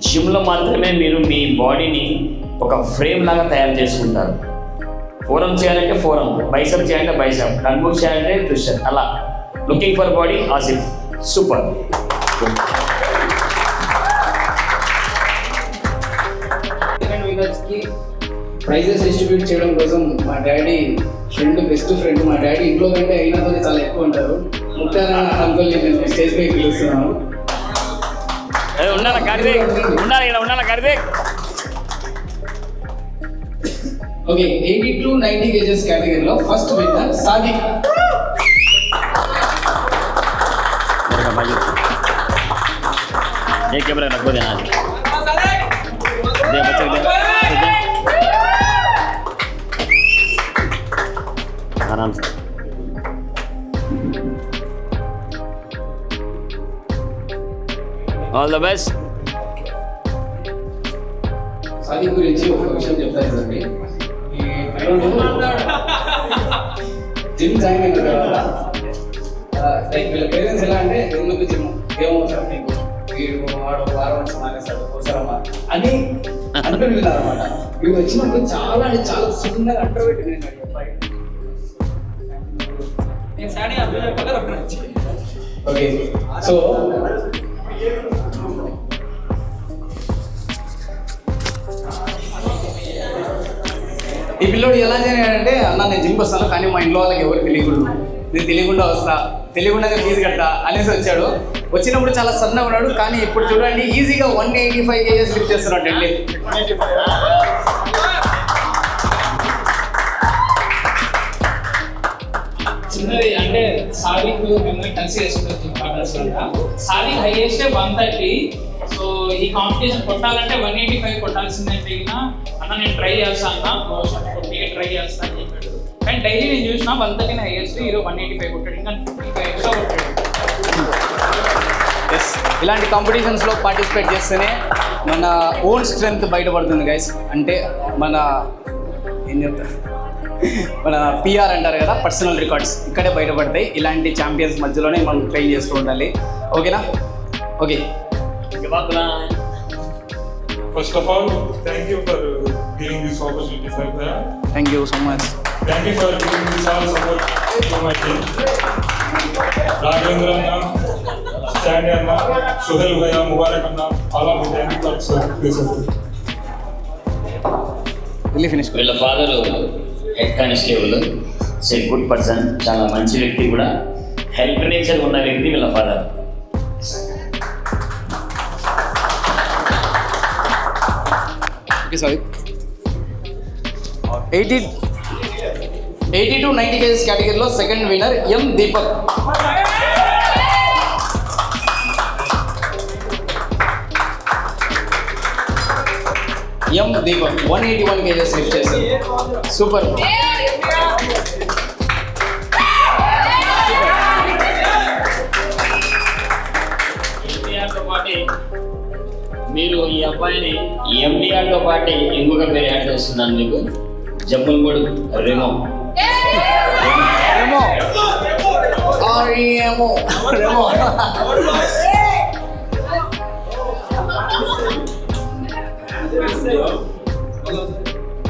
జిమ్లో మాత్రమే మీరు మీ బాడీని ఒక ఫ్రేమ్ లాగా తయారు చేసుకుంటారు. ఫోరం చేయాలంటే ఫోరం, బైసప్ చేయాలంటే బైసప్, రన్బుక్ చేయాలంటే ట్విస్టర్, అలా looking for body Asif. Super. విన్నర్స్కి ప్రైజెస్ డిస్ట్రిబ్యూట్ చేయడం కోసం మా డాడీ బెస్ట్ ఫ్రెండ్, మా డాడీ ఇంట్లో కంటే అయినాతో చాలా ఎక్కువ ఉంటారు. ముఖ్యంగా అంకుల్ని నేను స్టేజ్ పైకి పిలుస్తున్నాను. ఉండాలి కార్తీక్, ఉండాలి కార్తీక్. ఓకే, 80 to 90 kgs కేటగిరీలో ఫస్ట్ విన్నర్ సాదిక్. ये कैमरा रखो देना दे बच्चे दे आराम से. All the best. సాదిక్ గురించి ఒక విషయం చెప్తాను కదండి. జిమ్ జాయిన్ అయిన తర్వాత లైక్ వీళ్ళ పేరెంట్స్ ఎలా అంటే ఎందుకు జిమ్ ఏమవుతారు నీకు, వీడు వాడు వారం వచ్చి మానేస్తాడు అవసరమా అని అంటున్నారు అనమాట. వీడు వచ్చినప్పుడు చాలా అంటే చాలా సున్నంగా అంటర్పెట్టి ఓకే. సో ఈ పిల్లోడు ఎలా చేయాలంటే, అన్న నేను జిమ్కి వస్తాను కానీ మా ఇంట్లో వాళ్ళకి ఎవరు తెలియకుండా, నేను తెలియకుండా వస్తా, తెలియకుండా ఫీజు కట్టా అనేసి వచ్చాడు. వచ్చినప్పుడు చాలా సన్నగా ఉన్నాడు, కానీ ఇప్పుడు చూడండి ఈజీగా 185 kgs లిఫ్ట్ చేస్తున్నాడు డెడ్లీ. చిన్నది అంటే సాదిక్ మిమ్మల్ని కలిసి వేసుకుంటారు పార్ట్నర్స్ వల్ల. సాదిక్ హైయెస్ట్ 130. సో ఈ కాంపిటీషన్ కొట్టాలంటే 185 కొట్టాల్సిందే. అన్న నేను ట్రై చేస్తాను కొద్దిగా ట్రై చేస్తాను అని చెప్పాడు. కానీ డైలీ నేను చూసిన 130 హైయెస్ట్, ఈరోజు 185 కొట్టాడు, ఇంకా 55 ఎక్స్ట్రా కొట్టాడు. ఎస్, ఇలాంటి కాంపిటీషన్స్లో పార్టిసిపేట్ చేస్తేనే మన ఓన్ స్ట్రెంగ్త్ బయటపడుతుంది గైస్. అంటే మన ఏం చెప్తారు, మన పిఆర్ అంటారు కదా, పర్సనల్ రికార్డ్స్ ఇక్కడే బయటపడతాయి. ఇలాంటి ఛాంపియన్స్ మధ్యలోనే మనం ట్రైన్ చేస్తూ ఉండాలి. ఓకేనా? Okay. First of all, thank you for giving this opportunity, sir. Thank you so much. Thank you for giving this all support to my team. Raghavendra Anna, Sandy Anna, Suhail Bhaiya, Mubarak Anna, all of you, thank you for this support. వెళ్ళి finish. వీళ్ళ father head constable, a good person, చాలా మంచి వ్యక్తి కూడా, help nature ఉన్న వ్యక్తి వీళ్ళ father. Okay sorry. 80 to 90 kgs కేటగిరీలో సెకండ్ విన్నర్ ఎం దీపక్. ఎం దీపక్ 181 kgs లిఫ్ట్ చేశారు. సూపర్. మీరు ఈ అబ్బాయిని ఎండిఆర్తో పాటు ఇంకొక పేరు యాడ్ చేస్తున్నాను మీకు, Jammalgudu Remo. Remo R E M O Remo.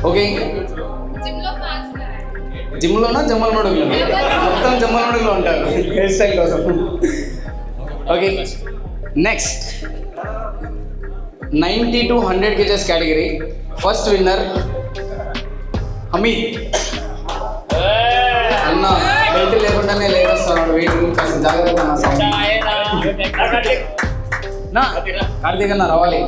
Okay, జిమ్లోనా జమ్మల్మడుగులో? మొత్తం జమ్మల్మడుగులో ఉంటారు హెయిర్ స్టైల్ కోసం. Okay, next 90 to 100 kgs category first winner Hameed. అన్న బెల్ట్ లేకుండానే లేకొస్తున్నాడు, వెయిట్ కాస్త జాగ్రత్త అన్న. నా కార్తీక్ అన్న రావాలి.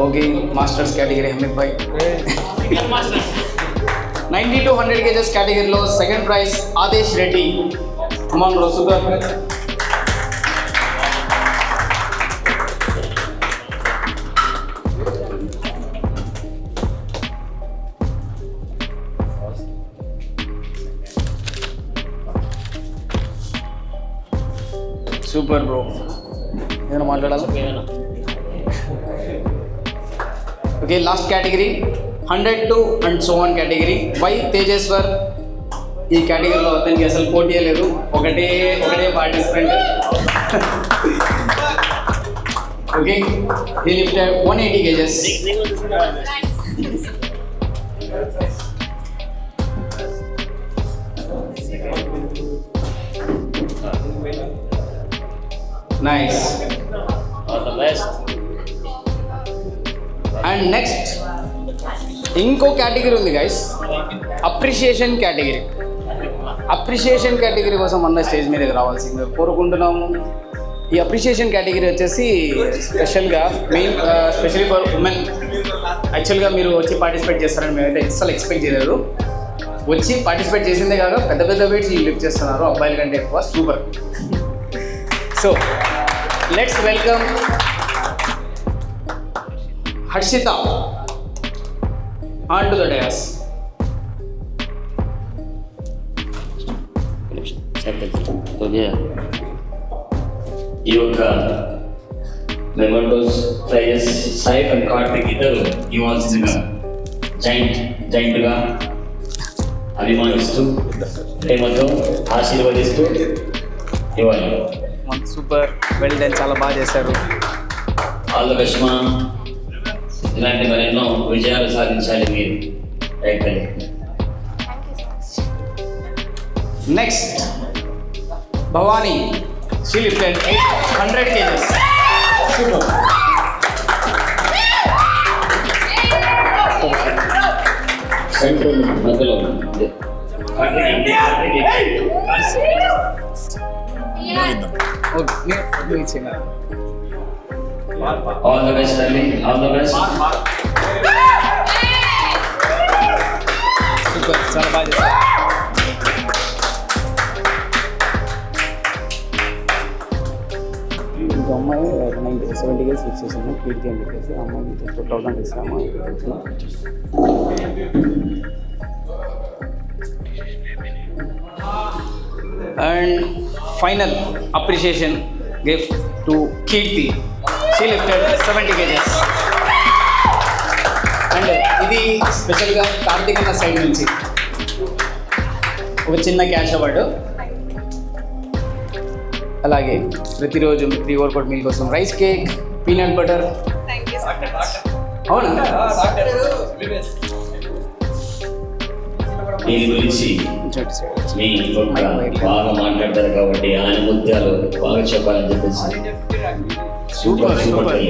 ఓకే, మాస్టర్స్ కేటగిరీ హమీద్ భాయ్. 90 to 100 kgs కేటగిరీలో second prize Adesh Reddy. Amount లో సూపర్. Super bro. ఏదైనా మాట్లాడాలా? Okay, last category 102 and so on category. Y Tejeswar ఈ కేటగిరీలో అతనికి అసలు పోటీ లేదు, ఒకటే participant. Okay, he lifted 180 kgs. Nice. All the best. And next ఇంకో కేటగిరీ ఉంది guys, appreciation category. Appreciation category కోసం అన్న స్టేజ్ మీదకి రావాల్సిందిగా కోరుకుంటున్నాము. ఈ అప్రిషియేషన్ కేటగిరీ వచ్చేసి స్పెషల్గా స్పెషల్లీ ఫర్ ఉమెన్. యాక్చువల్గా మీరు వచ్చి పార్టిసిపేట్ చేస్తారని మేమైతే అస్సలు ఎక్స్పెక్ట్ చేయలేదు. వచ్చి పార్టిసిపేట్ చేసిందే కాక పెద్ద పెద్ద వెయిట్స్ లిఫ్ట్ చేస్తున్నారు, అబ్బాయిల కంటే ఎక్కువ. Super. So let's welcome Harshita on to the dais. ఈ యొక్క mementos prizes Saif and Karthik ఇద్దరు ఇవ్వాల్సిందిగా జైంట్గా అభిమానిస్తూ ప్రేమతో ఆశీర్వదిస్తూ ఇవ్వాలి. సూపర్, వెల్ డన్, చాలా బాగా చేశారు. ఆల్ ద బెస్ట్ మా. ఇలాంటి మరెన్నో విజయాలు సాధించాలి మీరు. రైట్ అండి. Next Bhavani, she lifted 800 kgs. Super. Central మధ్యలో ఆల్ ద బెస్ట్ అండి. All the best. సూపర్, చాలా బాగా చేశారు. ఇంకో అమ్మాయి 70 kgs ఫిక్స్ చేసాము, కీర్తి అని చెప్పేసి. ఆ అమ్మాయికి 2000 ఇస్తాము. And final appreciation gift to Keerthi. She lifted 70 kgs. అండ్ ఇది స్పెషల్గా కార్తీక్ అన్న సైడ్ నుంచి ఒక చిన్న క్యాష్ అవార్డు. అలాగే ప్రతిరోజు ప్రీ వర్కౌట్ మీల్ కోసం రైస్ కేక్, పీనట్ బటర్. అవునా? దీని గురించి మీ యొక్క బాగా మాట్లాడతారు కాబట్టి ఆయన ముత్యాలు బాగా చెప్పాలని చెప్పేసి. Super super. ఈ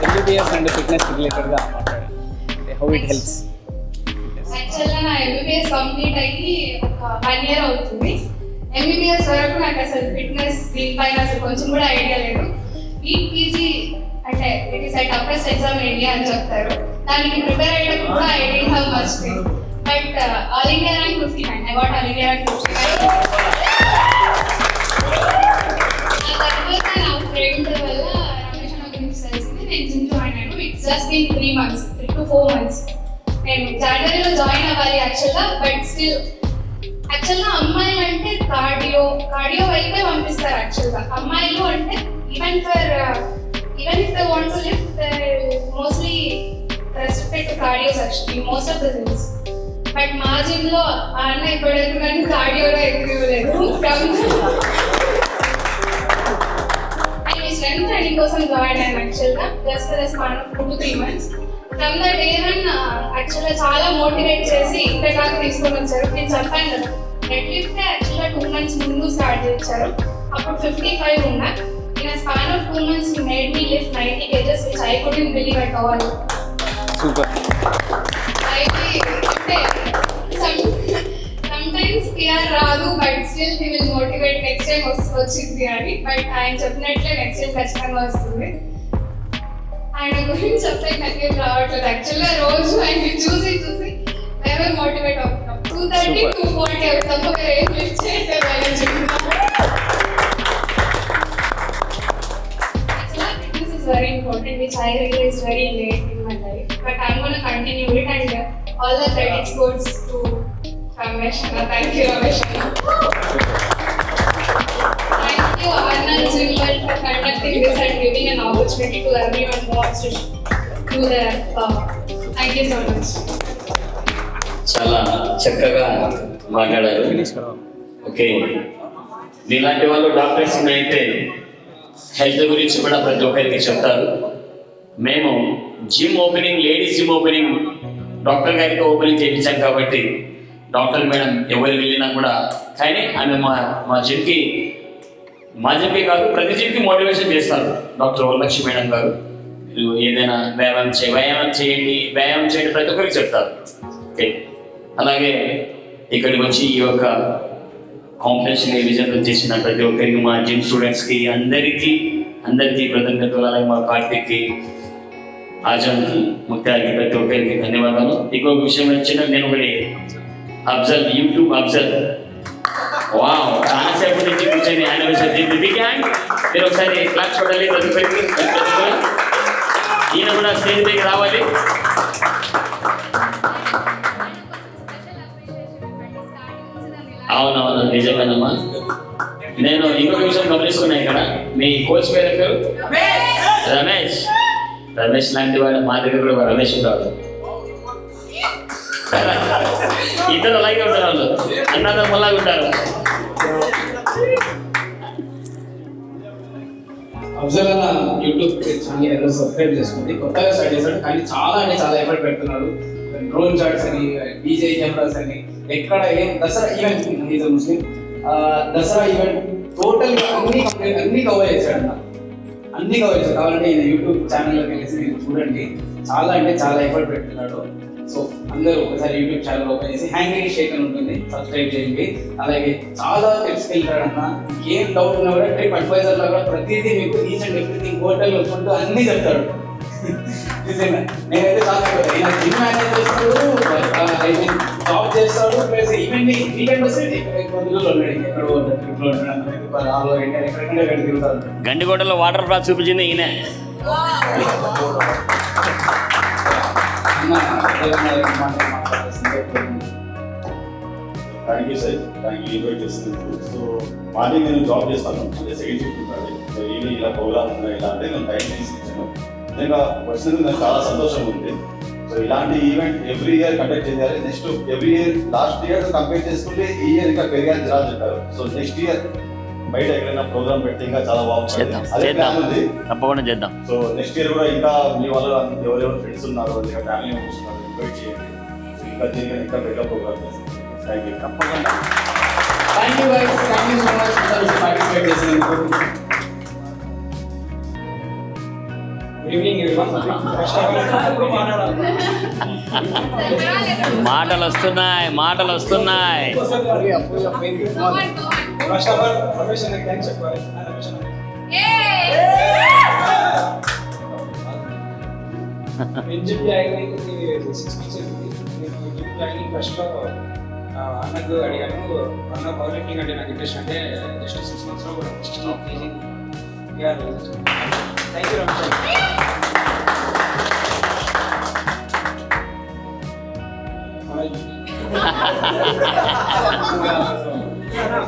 MBBS అండ్ ఫిట్నెస్ రిలేటెడ్గా మాట్లాడండి, హౌ ఇట్ హెల్ప్స్. యాక్చువల్గా నా MBBS కంప్లీట్ అయ్యి ఒక 1 year అవుతుంది. MBBS వరకు నాకు అసలు ఫిట్నెస్ దీనిపైన అసలు కొంచెం కూడా ఐడియా లేదు. నీట్ పీజీ అంటే it is toughest exam in India అని చెప్తారు. దానికి ప్రిపేర్ అయ్యేటప్పుడు కూడా I don't have much thing. But all India rank 59. I got all India rank 59. ఆ తర్వాత నా ఫ్రెండ్ వల్ల రమేష్ అన్న గురించి తెలిసింది. నేను జిమ్ జాయిన్ అయ్యాను. It's just been 3 months, 3 to 4 months. నేను జనవరిలో జాయిన్ అవ్వాలి యాక్చువల్గా. బట్ స్టిల్ యాక్చువల్గా అమ్మాయిలు అంటే కార్డియో వైపే పంపిస్తారు. యాక్చువల్గా అమ్మాయిలు అంటే even if they want to lift, they mostly restricted to cardio section in most of the gyms. But మా gym లో అన్న ఇప్పటివరకు కానీ కార్డియోలో ఎక్కువ లేదు. నేను స్ట్రెంత్ ట్రైనింగ్ కోసం జాయిన్ అయ్యాను యాక్చువల్గా. Just for the span of 2 to 3 months. From the day one యాక్చువల్గా చాలా మోటివేట్ చేసి ఇక్కడ దాకా తీసుకొని వచ్చారు. నేను చెప్పాను కదా, డెడ్ లిఫ్ట్ యాక్చువల్గా 2 months ముందు స్టార్ట్ చేశారు. అప్పుడు 55 ఉన్నా. In a span of 2 months, he made me lift 90 kgs, which I couldn't believe at all. Super. Sometimes PR రాదు, but still he will motivate next time వచ్చింది అని. బట్ ఆయన చెప్పినట్లే నెక్స్ట్ టైం ఖచ్చితంగా వస్తుంది. ఆయన గురించి చెప్తే నాకేం రావట్లేదు. యాక్చువల్గా రోజు ఆయన చూసి మేమే మోటివేట్ అవుతున్నాం. 230, 240 తప్ప వేరే ఏం లిఫ్ట్ చేయట్లేదు ఆయన చెప్తున్నాం. Very important, which I realized very late in my life, but I'm going to continue it, and all the credits goes to Ramesh Anna. Thank you, Ramesh Anna. Thank you, Arnal Gym World, for conducting this and giving an opportunity. opportunity to everyone who wants to do their thank you so much. చాలా చక్కగా మాట్లాడారు. Okay, ఇలాంటి వాళ్ళు doctors అయితే health గురించి కూడా ప్రతి ఒక్కరికి చెప్తారు. మేము gym opening, ladies gym opening doctor గారికి ఓపెనింగ్ చేయించాం కాబట్టి డాక్టర్ మేడం ఎవరు వెళ్ళినా కూడా, కానీ ఆమె మా జిమ్కి కాదు ప్రతి జిమ్కి మోటివేషన్ చేస్తారు. డాక్టర్ వరలక్ష్మి మేడం గారు ఏదైనా వ్యాయామం చేయండి ప్రతి ఒక్కరికి చెప్తారు. ఓకే, అలాగే ఇక్కడికి వచ్చి ఈ యొక్క కాంపిటీషన్ విజయంలో చేసిన ప్రతి ఒక్కరికి, మా జిమ్ స్టూడెంట్స్కి అందరికీ కృతజ్ఞతలు. అలాగే మా కార్తీక్కి, ఆజంకి, ముత్యాలకి ప్రతి ఒక్కరికి ధన్యవాదాలు. ఇంకొక విషయం వచ్చిన నేను ఒకటి అఫ్జల్, యూట్యూబ్ అఫ్జల్, వావ్, చాలాసేపు నుంచి కూర్చొని యానివర్సరీ మీరు ఒకసారి క్లాస్ చూడాలి ప్రతి ఒక్కరికి. ఈయన కూడా స్టేజ్ పైకి రావాలి. అవునవును, నిజమేనమ్మా. నేను ఇంకొక విషయం గమనిస్తున్నా, ఇక్కడ మీ కోచ్ పేరు ఎవరు? రమేష్ లాంటి వాడు మా దగ్గర కూడా రమేష్ ఉంటాడు. ఇద్దరు అలాగే ఉంటారు, వాళ్ళు అన్నదమ్ములాగా ఉంటారు. అఫ్జల్ అన్న యూట్యూబ్ ఛానల్ సబ్స్క్రైబ్ చేసుకుంది, కొత్తగా స్టార్ట్ చేశాడు, కానీ చాలా అంటే చాలా ఎఫర్ట్ పెడుతున్నాడు. డ్రోన్ షాట్స్ అని, డీజే కెమెరాస్ అని, ఎక్కడ ఏం Dasara event, is Muslim Dasara event టోటల్గా అన్ని కవర్ చేశాడు అన్న, అన్ని కవర్ చేశాడు. కావాలంటే ఈయన యూట్యూబ్ ఛానల్లోకి వెళ్ళేసి మీరు చూడండి, చాలా అంటే చాలా ఎఫర్ట్ పెడుతున్నాడు. సో అందరూ ఒకసారి యూట్యూబ్ ఛానల్ ఓపెన్ చేసి హ్యాంగింగ్ షేక్ అని ఉంటుంది, సబ్స్క్రైబ్ చేయండి. అలాగే చాలా టిప్స్కి వెళ్తాడన్న, ఏం డౌట్ ఉన్నా కూడా ట్రిప్ అడ్వైజర్ లాగా ప్రతిదీ మీకు ఈచ్ అండ్ ఎవ్రీథింగ్ హోటల్ వచ్చుకుంటూ అన్నీ చెప్తాడు. నిజంగా నేనైతే చాలా జిమ్ మేనేజ్ చేస్తాడు, జాబ్ చేస్తాడు, ప్లస్ ఈవెన్ వీకెండ్ వస్తే ఎక్కడో ట్రిప్లో ఎక్కడెక్కడ తిరుగుతాడు. గండికోటలో వాటర్ ఫాల్స్ చూపించింది ఈయన. Thank you sir, thank you invite చేస్తున్నందుకు. సో మార్నింగ్ నేను జాబ్ చేస్తాను, అంటే సెకండ్ షిఫ్ట్ ఉంటుంది. సో ఈవినింగ్ ఇలా ప్రోగ్రామ్ ఉన్నాయి, ఇలా అంటే నేను టైం తీసి ఇచ్చాను. నిజంగా వచ్చినందుకు నాకు చాలా సంతోషం ఉంది. సో ఇలాంటి ఈవెంట్ ఎవ్రీ ఇయర్ కండక్ట్ చేయాలి. Next every year last year compare చేసుకుంటే ఈ ఇయర్ ఇంకా పెరిగాయని జనాలు చెప్పారు. సో నెక్స్ట్ ఇయర్ బయట ఎక్కడైనా ప్రోగ్రామ్ పెడితే ఇంకా చాలా బాగుంటుంది, అదే ప్లాన్ ఉంది. తప్పకుండా చేద్దాం. సో నెక్స్ట్ ఇయర్ కూడా ఇంకా మీ వాళ్ళు ఎవరెవరు ఫ్రెండ్స్ ఉన్నారో, లేదా ఫ్యామిలీ మెంబర్స్ ఉన్నారో ఇన్వైట్ చేయండి. సో ఇంకా దీనికి ఇంకా బెటర్ ప్రోగ్రామ్ చేస్తాం. Thank you. తప్పకుండా. Thank you guys, thank you so much participate చేసినందుకు. Good evening everyone. మాటలు వస్తున్నాయి. ఫస్ట్ ఆఫ్ ఆల్ రమేష్ అన్నకి థాంక్స్ చెప్పాలి. నేను జిమ్ జాయిన్ అయ్యి 6 months అయింది. నేను జిమ్ జాయిన్ అయ్యి ఫస్ట్లో అన్నకు అడిగాను, అన్న పవర్ లిఫ్టింగ్ అంటే నాకు ఇంట్రెస్ట్, అంటే జస్ట్ 6 monthsలో కూడా 16 kg. Thank you Ramesh.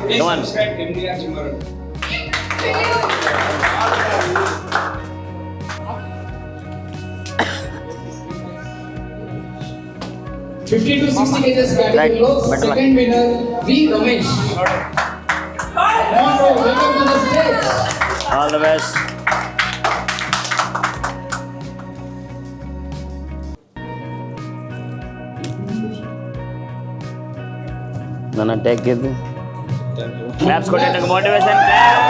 Please subscribe MDR Gym World. 50 to 60 kgs category lo second winner V Ramesh. Welcome to the stage. All the best. Nana take it. Claps కొట్టేందుకు motivation clap.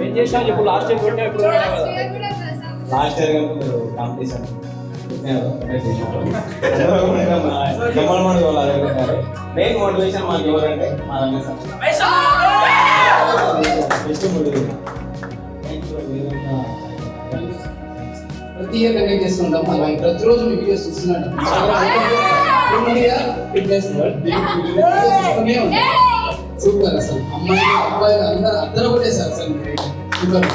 ఏం చేశావు ఇప్పుడు? Last year కొట్టావు, ఇప్పుడు last year competition main motivation మాకు ఎవరంటే మా రమేష్ ప్రతి ఇయర్ కండక్ట్ చేస్తుంటాం. అలాగే ప్రతిరోజు మీ వీడియోస్ చూస్తున్నాడు. సూపర్ అసలు, అమ్మాయి అబ్బాయి అందరూ ఒకటే సార్ అసలు సూపర్.